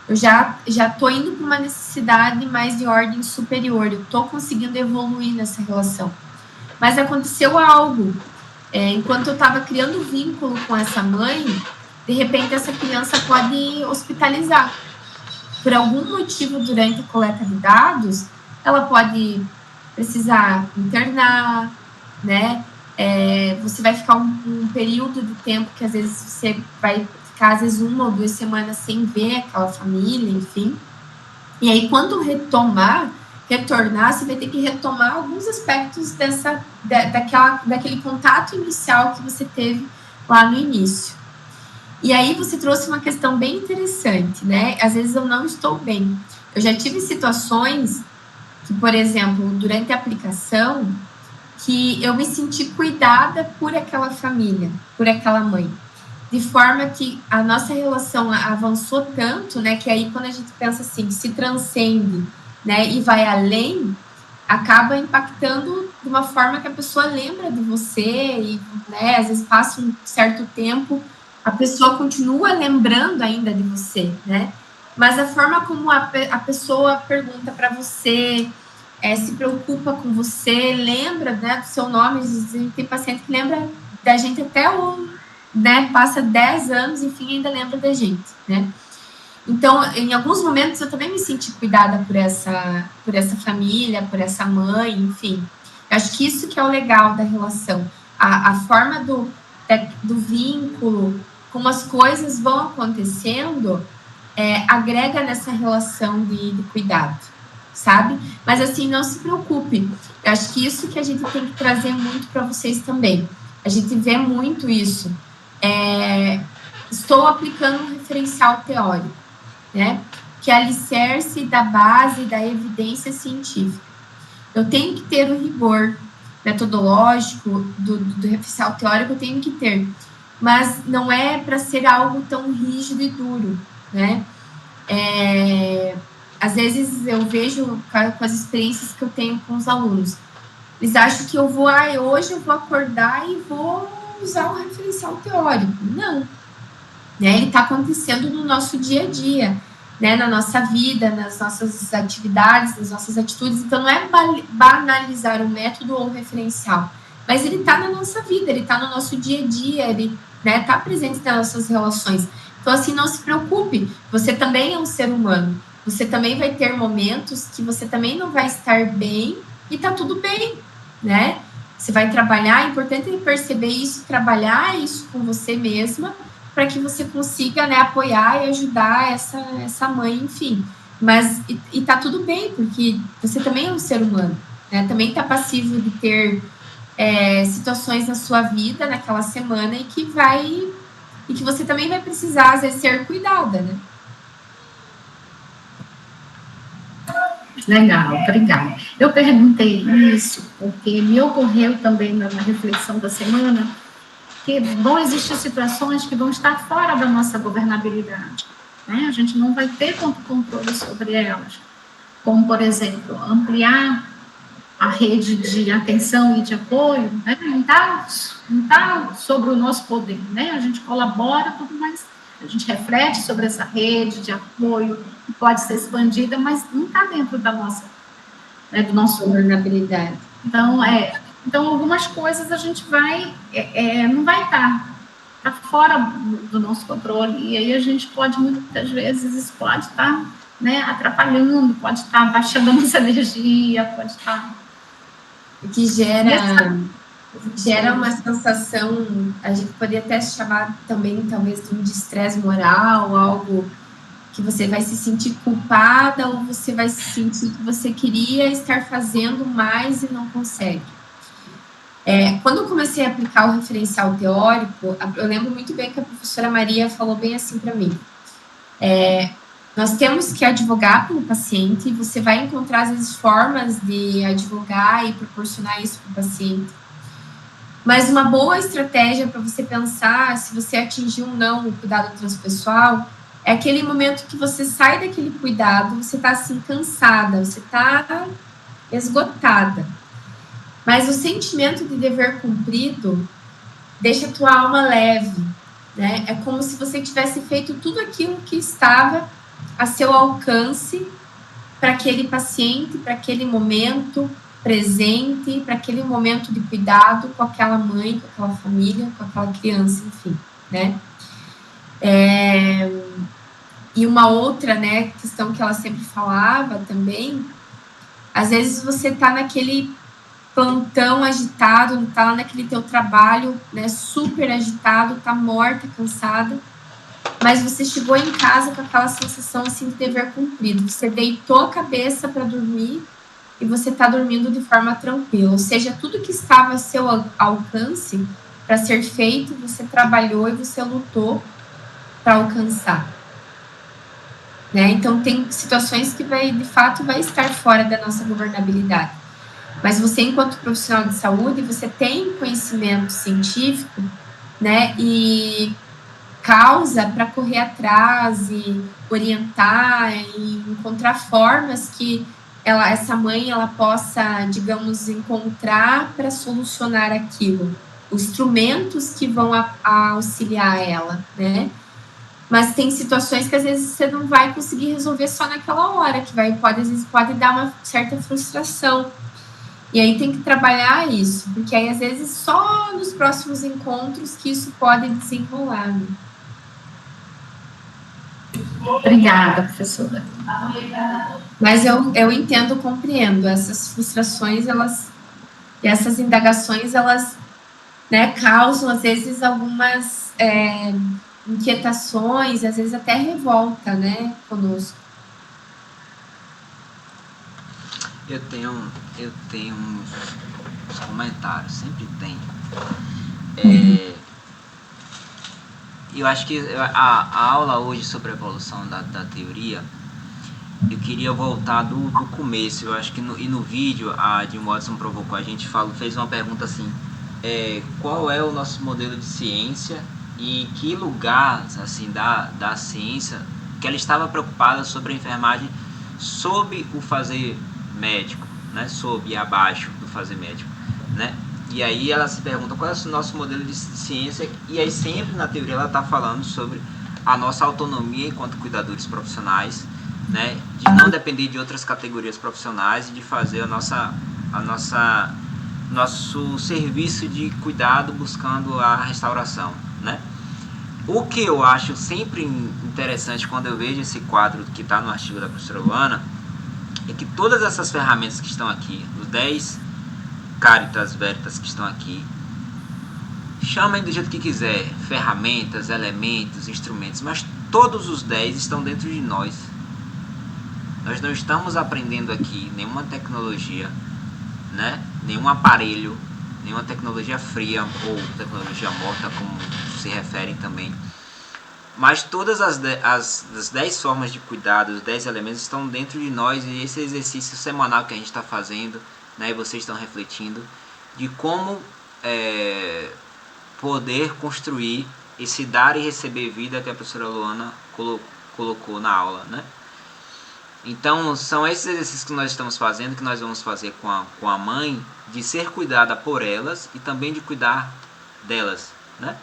eu já estou indo para uma necessidade mais de ordem superior, eu estou conseguindo evoluir nessa relação. Mas aconteceu algo. Enquanto eu estava criando vínculo com essa mãe, de repente essa criança pode hospitalizar. Por algum motivo, durante a coleta de dados, ela pode precisar internar, né? Você vai ficar um período de tempo que às vezes você vai ficar, às vezes, 1 ou 2 semanas sem ver aquela família, enfim. E aí, quando retornar, você vai ter que retomar alguns aspectos daquele contato inicial que você teve lá no início. E aí, você trouxe uma questão bem interessante, né? Às vezes eu não estou bem. Eu já tive situações que, por exemplo, durante a aplicação, que eu me senti cuidada por aquela família, por aquela mãe. De forma que a nossa relação avançou tanto, né, que aí quando a gente pensa assim, se transcende, né, e vai além, acaba impactando de uma forma que a pessoa lembra de você e, né, às vezes passa um certo tempo, a pessoa continua lembrando ainda de você, né, mas a forma como a pessoa pergunta para você, se preocupa com você, lembra, né, do seu nome, tem paciente que lembra da gente até né, passa 10 anos, enfim, ainda lembra da gente, né. Então, em alguns momentos, eu também me senti cuidada por essa família, por essa mãe, enfim. Eu acho que isso que é o legal da relação. A forma do vínculo, como as coisas vão acontecendo, agrega nessa relação de cuidado, sabe? Mas, assim, não se preocupe. Eu acho que isso que a gente tem que trazer muito para vocês também. A gente vê muito isso. Estou aplicando um referencial teórico, né? Que é alicerce da base da evidência científica. Eu tenho que ter o rigor metodológico do referencial teórico, eu tenho que ter, mas não é para ser algo tão rígido e duro, né? Às vezes eu vejo com as experiências que eu tenho com os alunos, eles acham que eu vou, hoje eu vou acordar e vou usar um referencial teórico. Não. Né? Ele está acontecendo no nosso dia a dia, né? Na nossa vida, nas nossas atividades, nas nossas atitudes. Então, não é banalizar o método ou o referencial, mas ele está na nossa vida, ele está no nosso dia a dia, ele está presente nas nossas relações. Então, assim, não se preocupe, você também é um ser humano, você também vai ter momentos que você também não vai estar bem e está tudo bem, né? Você vai trabalhar, é importante perceber isso, trabalhar isso com você mesma, para que você consiga, né, apoiar e ajudar essa mãe, enfim. Mas, e tá tudo bem, porque você também é um ser humano, né? Também tá passível de ter situações na sua vida, naquela semana, e que você também vai precisar, às vezes, ser cuidada, né? Legal, obrigada. Eu perguntei isso porque me ocorreu também na reflexão da semana que vão existir situações que vão estar fora da nossa governabilidade, né? A gente não vai ter tanto controle sobre elas, como, por exemplo, ampliar a rede de atenção e de apoio, né? Não tá sobre o nosso poder, né? A gente colabora, tudo, mas a gente reflete sobre essa rede de apoio, que pode ser expandida, mas não está dentro da nossa, né, do nosso governabilidade. Então, algumas coisas a gente não vai estar fora do nosso controle, e aí a gente pode, muitas vezes, isso pode estar, né, atrapalhando, pode estar baixando a nossa energia, pode estar... Que gera uma sensação, a gente poderia até chamar também, talvez, de um estresse moral, algo que você vai se sentir culpada, ou você vai se sentir que você queria estar fazendo mais e não consegue. Quando eu comecei a aplicar o referencial teórico, eu lembro muito bem que a professora Maria falou bem assim para mim. Nós temos que advogar pelo paciente, você vai encontrar, às vezes, formas de advogar e proporcionar isso para o paciente. Mas uma boa estratégia para você pensar se você atingiu ou não o cuidado transpessoal é aquele momento que você sai daquele cuidado, você está assim, cansada, você está esgotada. Mas o sentimento de dever cumprido deixa a tua alma leve, né? É como se você tivesse feito tudo aquilo que estava a seu alcance para aquele paciente, para aquele momento presente, para aquele momento de cuidado com aquela mãe, com aquela família, com aquela criança, enfim, né? E uma outra, né, questão que ela sempre falava também, às vezes você tá naquele plantão agitado, tá lá naquele teu trabalho, né, super agitado, tá morta, cansada, mas você chegou em casa com aquela sensação, assim, de dever cumprido. Você deitou a cabeça para dormir e você tá dormindo de forma tranquila. Ou seja, tudo que estava a seu alcance para ser feito, você trabalhou e você lutou para alcançar. Né? Então, tem situações que de fato vai estar fora da nossa governabilidade. Mas você, enquanto profissional de saúde, você tem conhecimento científico, né, e causa para correr atrás e orientar e encontrar formas que essa mãe ela possa, digamos, encontrar para solucionar aquilo, os instrumentos que vão auxiliar ela, né? Mas tem situações que às vezes você não vai conseguir resolver só naquela hora, que às vezes pode dar uma certa frustração. E aí tem que trabalhar isso, porque aí às vezes só nos próximos encontros que isso pode desenrolar. Né? Obrigada, professora. Mas eu entendo, compreendo. Essas frustrações, e essas indagações, elas, né, causam, às vezes, algumas inquietações, às vezes até revolta, né, conosco. Eu tenho uns comentários, sempre tem. Eu acho que a aula hoje sobre a evolução da teoria, eu queria voltar do começo. Eu acho que no vídeo a Jim Watson provocou a gente, fez uma pergunta assim, qual é o nosso modelo de ciência e em que lugar assim, da ciência que ela estava preocupada sobre a enfermagem, sob o fazer médico, né, sob e abaixo do fazer médico, né? E aí ela se pergunta qual é o nosso modelo de ciência, e aí sempre na teoria ela está falando sobre a nossa autonomia enquanto cuidadores profissionais, né, de não depender de outras categorias profissionais e de fazer nosso serviço de cuidado buscando a restauração, né? O que eu acho sempre interessante quando eu vejo esse quadro que está no artigo da professora Luana é que todas essas ferramentas que estão aqui, os 10 Caritas Veritas que estão aqui, chamem do jeito que quiser, ferramentas, elementos, instrumentos, mas todos os 10 estão dentro de nós. Nós não estamos aprendendo aqui nenhuma tecnologia, né? Nenhum aparelho, nenhuma tecnologia fria ou tecnologia morta, como se referem também. Mas todas as 10 formas de cuidado, os 10 elementos estão dentro de nós, e esse exercício semanal que a gente está fazendo, né, e vocês estão refletindo, de como poder construir esse dar e receber vida que a professora Luana colocou na aula, né? Então, são esses exercícios que nós estamos fazendo, que nós vamos fazer com a mãe, de ser cuidada por elas e também de cuidar delas, né?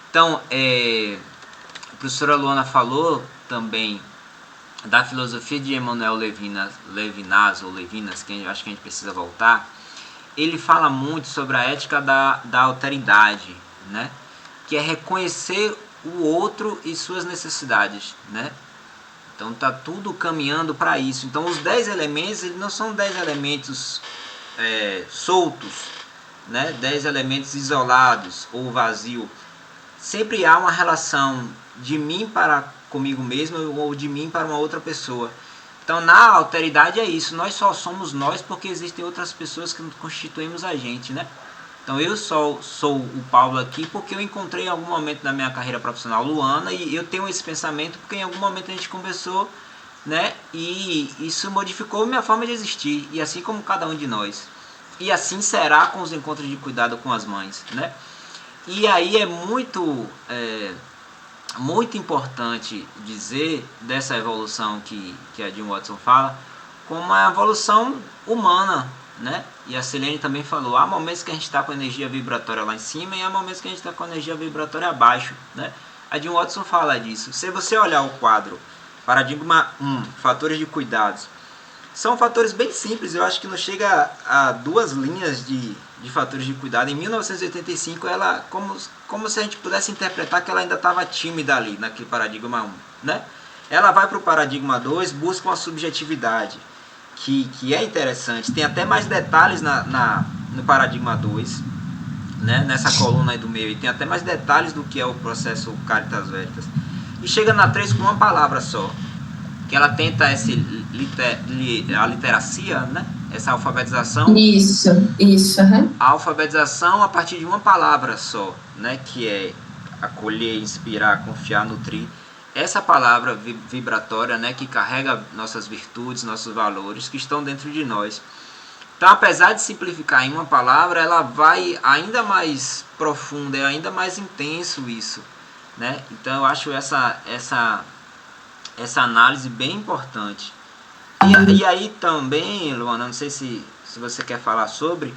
Então, a professora Luana falou também da filosofia de Emmanuel Levinas, que eu acho que a gente precisa voltar. Ele fala muito sobre a ética da alteridade, né? Que é reconhecer o outro e suas necessidades, né? Então tá tudo caminhando para isso. Então os 10 elementos, eles não são 10 elementos soltos, né? 10 elementos isolados ou vazio. Sempre há uma relação de mim para comigo mesmo ou de mim para uma outra pessoa. Então na alteridade é isso, nós só somos nós porque existem outras pessoas que constituímos a gente, né? Então eu sou o Paulo aqui porque eu encontrei em algum momento da minha carreira profissional Luana, e eu tenho esse pensamento porque em algum momento a gente conversou, né? E isso modificou minha forma de existir, e assim como cada um de nós. E assim será com os encontros de cuidado com as mães, né? E aí é muito importante dizer dessa evolução que a Jim Watson fala como uma evolução humana, né? E a Selene também falou, há momentos que a gente está com energia vibratória lá em cima e há momentos que a gente está com energia vibratória abaixo, né? A Jim Watson fala disso. Se você olhar o quadro Paradigma 1, Fatores de Cuidados, são fatores bem simples, eu acho que não chega a 2 linhas de fatores de cuidado. Em 1985, ela, como se a gente pudesse interpretar que ela ainda estava tímida ali, naquele paradigma 1, né? Ela vai para o paradigma 2, busca uma subjetividade, que é interessante. Tem até mais detalhes no paradigma 2, né? Nessa coluna aí do meio, e tem até mais detalhes do que é o processo Caritas Veritas. E chega na 3 com uma palavra só, que ela tenta a literacia, né? Essa alfabetização. Isso. Uhum. A alfabetização a partir de uma palavra só, né? Que é acolher, inspirar, confiar, nutrir. Essa palavra vibratória, né? Que carrega nossas virtudes, nossos valores que estão dentro de nós. Então, apesar de simplificar em uma palavra, ela vai ainda mais profunda, é ainda mais intenso isso, né? Então, eu acho essa análise bem importante. E aí também, Luana, não sei se você quer falar sobre,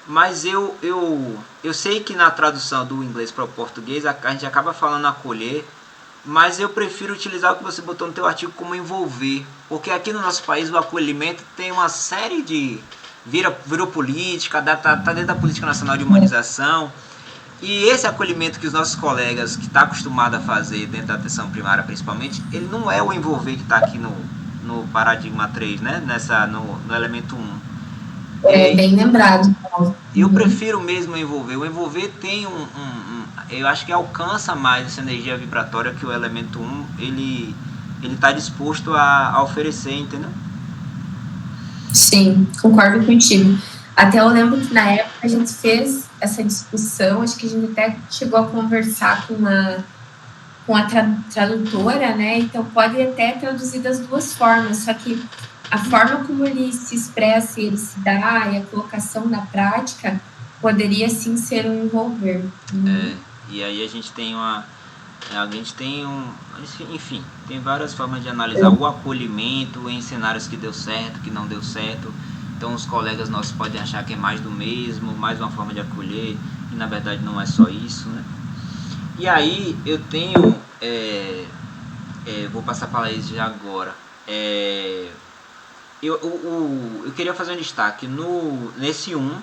mas eu sei que na tradução do inglês para o português a gente acaba falando acolher, mas eu prefiro utilizar o que você botou no teu artigo como envolver, porque aqui no nosso país o acolhimento tem uma série de... virou política, tá dentro da política nacional de humanização. E esse acolhimento que os nossos colegas que estão acostumados a fazer dentro da atenção primária principalmente, ele não é o envolver que está aqui no paradigma 3, né? No elemento 1. É bem lembrado. Eu prefiro mesmo o envolver. O envolver tem eu acho que alcança mais essa energia vibratória que o elemento 1 ele está disposto a oferecer, entendeu? Sim, concordo contigo. Até eu lembro que na época a gente fez essa discussão, acho que a gente até chegou a conversar com a tradutora, né? Então pode até traduzir das 2 formas, só que a forma como ele se expressa e ele se dá e a colocação na prática poderia sim ser um envolver. E aí a gente tem enfim, tem várias formas de analisar o acolhimento em cenários que deu certo, que não deu certo. Então os colegas nossos podem achar que é mais do mesmo, mais uma forma de acolher, e na verdade não é só isso, né? E aí eu tenho, vou passar para a Laís já agora. Eu queria fazer um destaque nesse 1,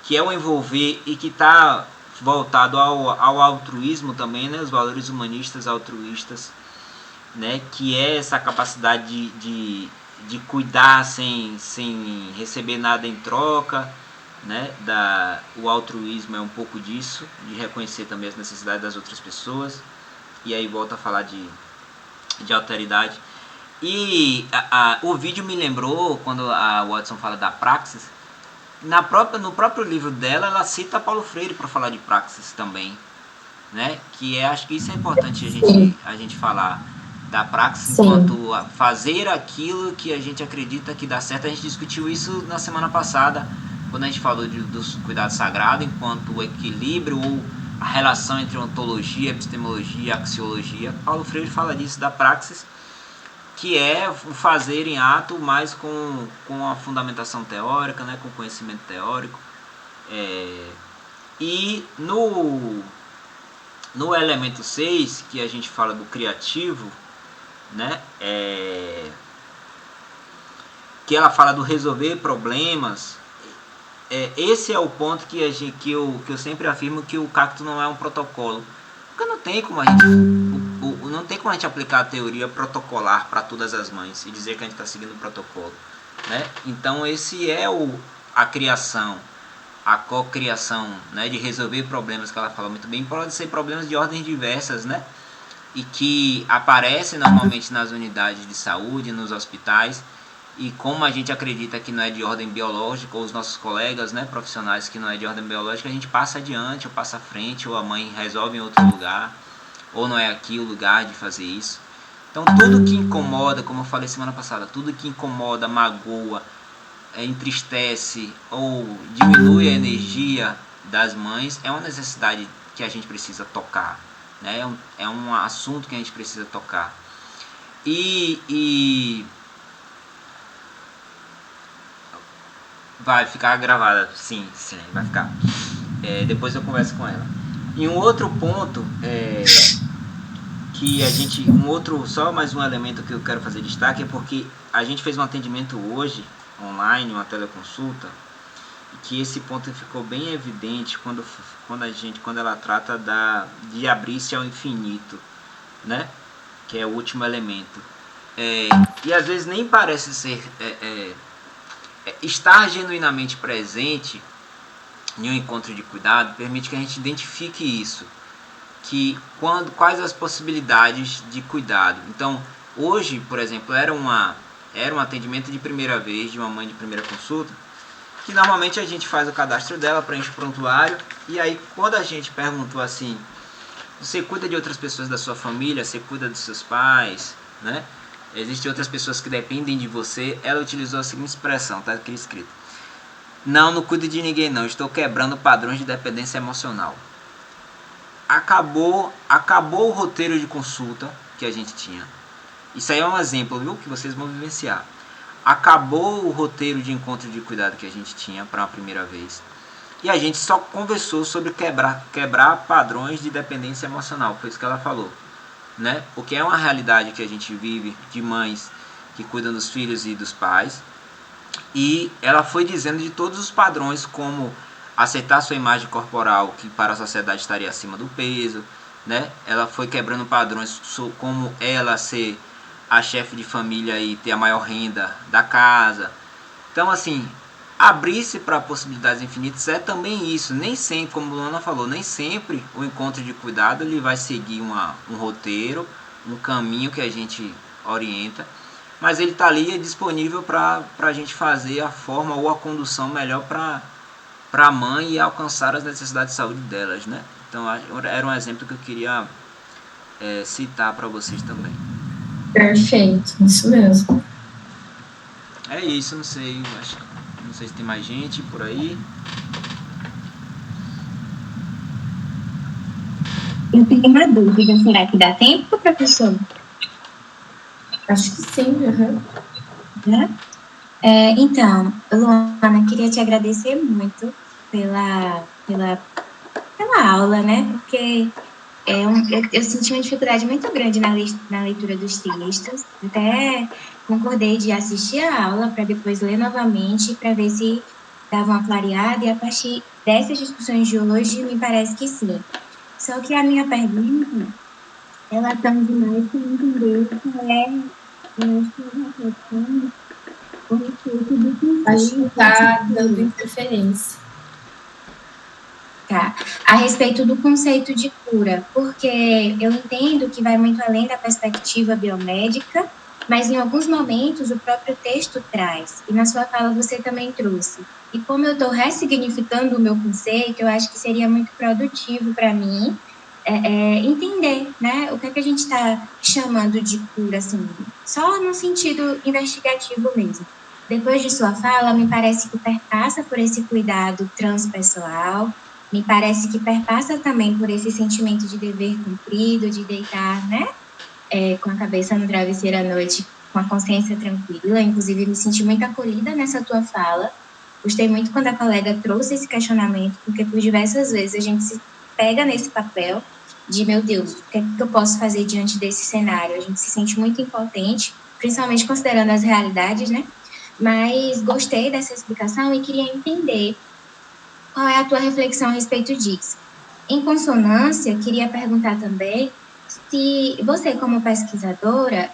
que é o envolver e que está voltado ao altruísmo também, né? Os valores humanistas altruístas, né? Que é essa capacidade de cuidar sem receber nada em troca, né? O altruísmo é um pouco disso, de reconhecer também as necessidades das outras pessoas. E aí volta a falar de alteridade. E o vídeo me lembrou, quando a Watson fala da praxis, no próprio livro dela, ela cita Paulo Freire para falar de praxis também, né? Que acho que isso é importante a gente falar da praxis enquanto fazer aquilo que a gente acredita que dá certo. A gente discutiu isso na semana passada, quando a gente falou dos cuidados sagrados, enquanto o equilíbrio ou a relação entre ontologia, epistemologia e axiologia. Paulo Freire fala disso, da praxis, que é o fazer em ato, mas com a fundamentação teórica, né, com conhecimento teórico. E no elemento 6, que a gente fala do criativo, né, que ela fala do resolver problemas, esse é o ponto que eu sempre afirmo, que o cacto não é um protocolo. Porque não tem como a gente aplicar a teoria protocolar para todas as mães e dizer que a gente está seguindo o protocolo, né? Então esse é a criação, a cocriação, né? De resolver problemas, que ela fala muito bem. Pode ser problemas de ordens diversas, né? E que aparecem normalmente nas unidades de saúde, nos hospitais. E como a gente acredita que não é de ordem biológica, ou os nossos colegas, né, profissionais, que não é de ordem biológica, a gente passa adiante, ou passa à frente, ou a mãe resolve em outro lugar, ou não é aqui o lugar de fazer isso. Então tudo que incomoda, como eu falei semana passada, tudo que incomoda, magoa, entristece ou diminui a energia das mães, é uma necessidade que a gente precisa tocar, né? É um assunto que a gente precisa tocar. Vai ficar gravada, sim, vai ficar. Depois eu converso com ela. E um outro ponto que só mais um elemento que eu quero fazer destaque é porque a gente fez um atendimento hoje, online, uma teleconsulta, e que esse ponto ficou bem evidente quando ela trata de abrir-se ao infinito, né? Que é o último elemento. E às vezes nem parece ser estar genuinamente presente em um encontro de cuidado permite que a gente identifique isso, quais as possibilidades de cuidado. Então, hoje, por exemplo, era um atendimento de primeira vez de uma mãe de primeira consulta, que normalmente a gente faz o cadastro dela, preenche o prontuário, e aí quando a gente perguntou assim, você cuida de outras pessoas da sua família, você cuida dos seus pais, né? Existem outras pessoas que dependem de você, ela utilizou a seguinte expressão, tá aqui escrito: não cuido de ninguém não, estou quebrando padrões de dependência emocional. Acabou o roteiro de consulta que a gente tinha. Isso aí é um exemplo, viu, que vocês vão vivenciar. Acabou o roteiro de encontro de cuidado que a gente tinha para a primeira vez. E a gente só conversou sobre quebrar padrões de dependência emocional. Foi isso que ela falou, né? Porque é uma realidade que a gente vive de mães que cuidam dos filhos e dos pais. E ela foi dizendo de todos os padrões, como aceitar sua imagem corporal, que para a sociedade estaria acima do peso, né? Ela foi quebrando padrões, como ela ser a chefe de família e ter a maior renda da casa. Então, assim, abrir-se para possibilidades infinitas é também isso. Nem sempre, como a Luana falou, nem sempre o encontro de cuidado ele vai seguir um roteiro, um caminho que a gente orienta, mas ele está ali disponível para a gente fazer a forma ou a condução melhor para a mãe e alcançar as necessidades de saúde delas, né? Então, era um exemplo que eu queria citar para vocês também. Perfeito, isso mesmo. É isso, não sei se tem mais gente por aí. Eu tenho uma dúvida, será que dá tempo, professor? Acho que sim, uhum. Então, Luana, queria te agradecer muito pela aula, né? Porque eu senti uma dificuldade muito grande na leitura dos textos. Até concordei de assistir a aula para depois ler novamente, para ver se dava uma clareada. E a partir dessas discussões de hoje, me parece que sim. Só que a minha pergunta, ela tange mais para entender qual é a reflexão a respeito do que acho que está dando interferência. Tá. A respeito do conceito de cura, porque eu entendo que vai muito além da perspectiva biomédica, mas em alguns momentos o próprio texto traz, e na sua fala você também trouxe. E como eu estou ressignificando o meu conceito, eu acho que seria muito produtivo para mim entender, né, o que é que a gente está chamando de cura, assim, só no sentido investigativo mesmo. Depois de sua fala, me parece que perpassa por esse cuidado transpessoal, me parece que perpassa também por esse sentimento de dever cumprido, de deitar, né, com a cabeça no travesseiro à noite, com a consciência tranquila. Inclusive, me senti muito acolhida nessa tua fala. Gostei muito quando a colega trouxe esse questionamento, porque por diversas vezes a gente se pega nesse papel de, meu Deus, o que é que eu posso fazer diante desse cenário? A gente se sente muito impotente, principalmente considerando as realidades, né? Mas gostei dessa explicação e queria entender qual é a tua reflexão a respeito disso. Em consonância, queria perguntar também se você, como pesquisadora,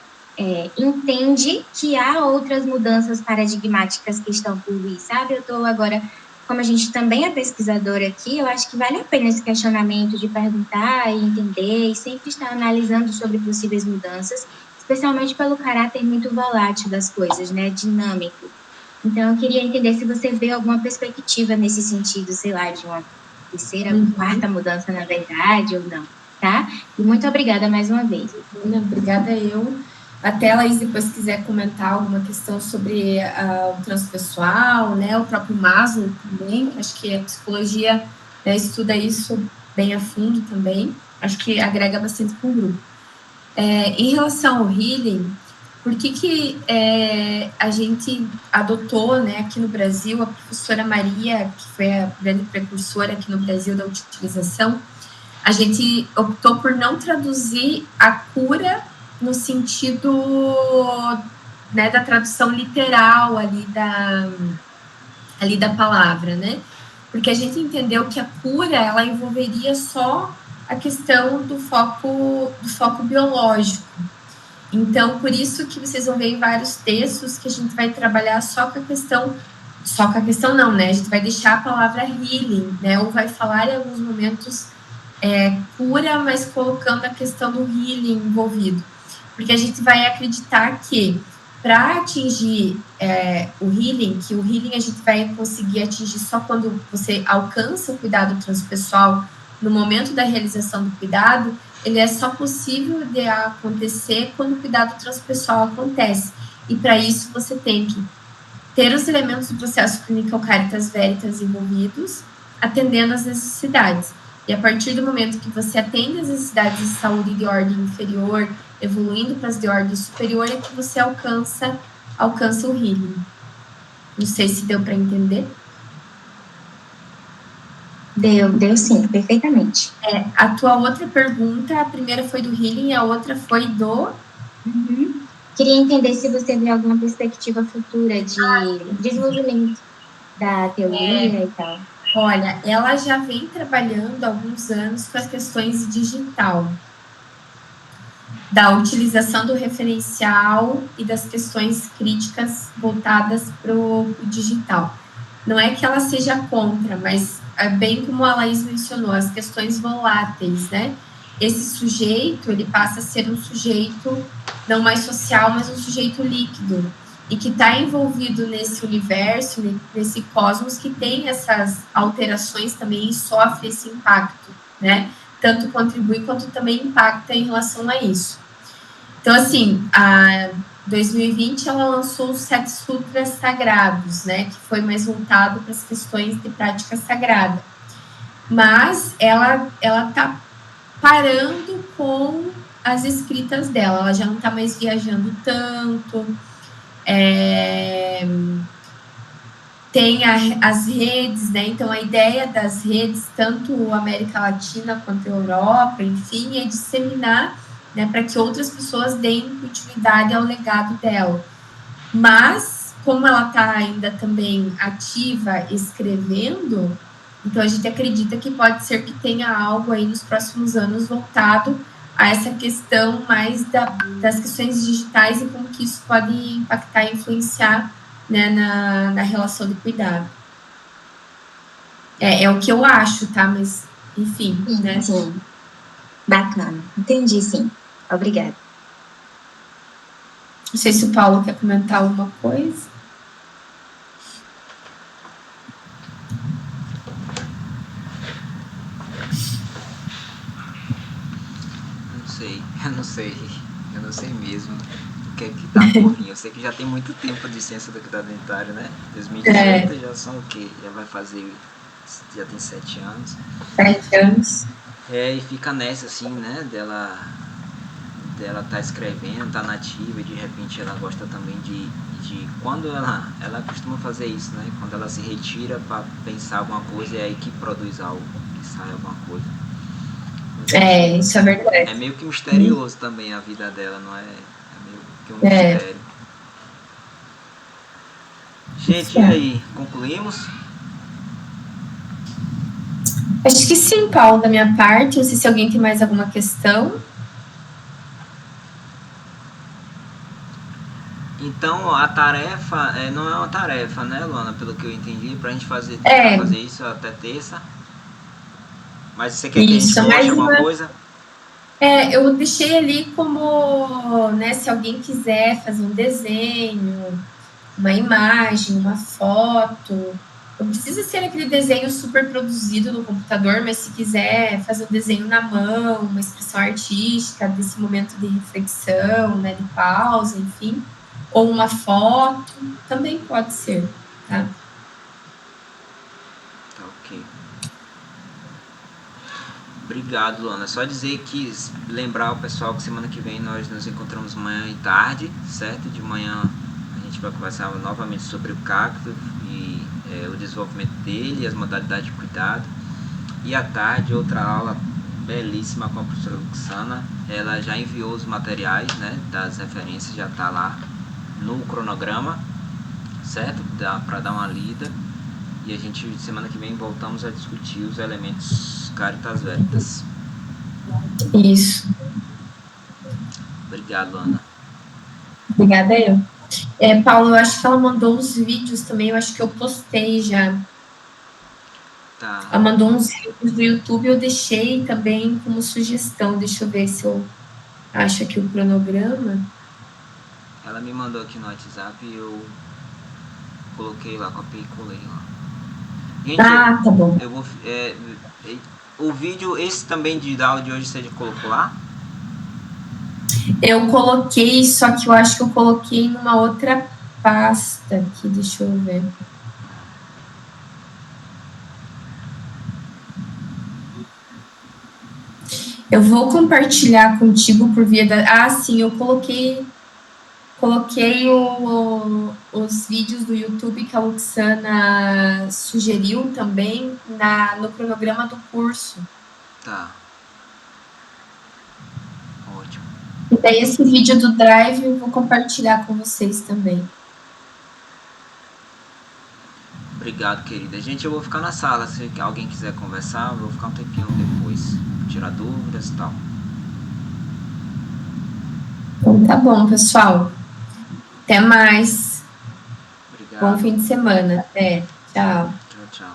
entende que há outras mudanças paradigmáticas que estão por vir, sabe? Eu estou agora, como a gente também é pesquisadora aqui, eu acho que vale a pena esse questionamento de perguntar e entender e sempre estar analisando sobre possíveis mudanças, especialmente pelo caráter muito volátil das coisas, né? Dinâmico. Então, eu queria entender se você vê alguma perspectiva nesse sentido, sei lá, de uma terceira, quarta mudança, na verdade, ou não, tá? E muito obrigada mais uma vez. Obrigada eu. Até a Laís depois quiser comentar alguma questão sobre o transpessoal, né? O próprio Maslow também, acho que a psicologia estuda isso bem a fundo também, acho que agrega bastante para o grupo. Em relação ao healing, Por que a gente adotou, né, aqui no Brasil, a professora Maria, que foi a grande precursora aqui no Brasil da utilização, a gente optou por não traduzir a cura no sentido, né, da tradução literal ali da palavra, né? Porque a gente entendeu que a cura, ela envolveria só a questão do foco biológico. Então, por isso que vocês vão ver em vários textos que a gente vai trabalhar só com a questão não, né? A gente vai deixar a palavra healing, né? Ou vai falar em alguns momentos cura, mas colocando a questão do healing envolvido. Porque a gente vai acreditar que para atingir o healing a gente vai conseguir atingir só quando você alcança o cuidado transpessoal no momento da realização do cuidado, ele é só possível de acontecer quando o cuidado transpessoal acontece. E para isso você tem que ter os elementos do processo clínico Caritas Veritas envolvidos, atendendo às necessidades. E a partir do momento que você atende às necessidades de saúde de ordem inferior, evoluindo para as de ordem superior, é que você alcança o healing. Não sei se deu para entender. Deu sim, perfeitamente. A tua outra pergunta, a primeira foi do healing, a outra foi do... Uhum. Queria entender se você vê alguma perspectiva futura de desenvolvimento da teoria e tal. Olha, ela já vem trabalhando há alguns anos com as questões de digital, da utilização do referencial e das questões críticas voltadas para o digital. Não é que ela seja contra, mas bem como a Laís mencionou, as questões voláteis, né? Esse sujeito, ele passa a ser um sujeito não mais social, mas um sujeito líquido, e que está envolvido nesse universo, nesse cosmos, que tem essas alterações também e sofre esse impacto, né? Tanto contribui quanto também impacta em relação a isso. Então, assim, a 2020 ela lançou os 7 sutras sagrados, né? Que foi mais voltado para as questões de prática sagrada. Mas ela está parando com as escritas dela, ela já não está mais viajando tanto, tem as redes, né? Então, a ideia das redes, tanto América Latina quanto Europa, enfim, é disseminar, né, para que outras pessoas deem continuidade ao legado dela. Mas, como ela está ainda também ativa, escrevendo, então a gente acredita que pode ser que tenha algo aí nos próximos anos voltado a essa questão mais das questões digitais e como que isso pode impactar e influenciar, né, na relação de cuidado. É o que eu acho, tá? Mas, enfim, sim, né? Sim. Bacana. Entendi, sim. Obrigada. Não sei se o Paulo quer comentar alguma coisa. Eu não sei mesmo o que é que tá por vir. Eu sei que já tem muito tempo de ciência do cuidado dentário, né? 2018 já são o quê? Já tem 7 anos. 7 anos. E fica nessa, assim, né? Dela tá escrevendo, tá nativa, e de repente ela gosta também de quando ela costuma fazer isso, né? Quando ela se retira para pensar alguma coisa, é aí que produz algo, que sai alguma coisa. Isso é verdade. É meio que misterioso também a vida dela, não é? É meio que um mistério. Gente, e aí? Concluímos? Acho que sim, Paulo, da minha parte. Não sei se alguém tem mais alguma questão. Então, a tarefa não é uma tarefa, né, Luana? Pelo que eu entendi, pra gente fazer isso até terça. Mas você quer que a gente poste alguma coisa? Eu deixei ali como, né, se alguém quiser fazer um desenho, uma imagem, uma foto. Não precisa ser aquele desenho super produzido no computador, mas se quiser fazer um desenho na mão, uma expressão artística desse momento de reflexão, né, de pausa, enfim, ou uma foto, também pode ser, tá? Tá ok. Obrigado, Luana. Só dizer que, lembrar o pessoal que semana que vem nós nos encontramos manhã e tarde, certo? De manhã a gente vai conversar novamente sobre o cacto e o desenvolvimento dele, as modalidades de cuidado. E à tarde, outra aula belíssima com a professora Luxana. Ela já enviou os materiais, né, das referências, já está lá no cronograma, certo? Para dar uma lida. E a gente, semana que vem, voltamos a discutir os elementos Caritas Veritas. Isso. Obrigado, Ana. Obrigada, eu. Paulo, eu acho que ela mandou uns vídeos também, eu acho que eu postei já. Tá. Ela mandou uns vídeos do YouTube, eu deixei também como sugestão. Deixa eu ver se eu acho aqui o cronograma. Ela me mandou aqui no WhatsApp e eu coloquei lá, copiei e colei lá. Gente, tá bom. Eu vou, o vídeo, esse também da aula de hoje, você já colocou lá? Eu coloquei, só que eu acho que eu coloquei numa outra pasta aqui, deixa eu ver. Eu vou compartilhar contigo por via da... sim, eu coloquei os vídeos do YouTube que a Luxana sugeriu também no cronograma do curso. Tá. Ótimo. E daí esse vídeo do Drive eu vou compartilhar com vocês também. Obrigado, querida. Gente, eu vou ficar na sala. Se alguém quiser conversar, eu vou ficar um tempinho depois. Tirar dúvidas e tal. Então tá bom, pessoal. Até mais. Obrigado. Bom fim de semana. Até. Tchau. Tchau, tchau.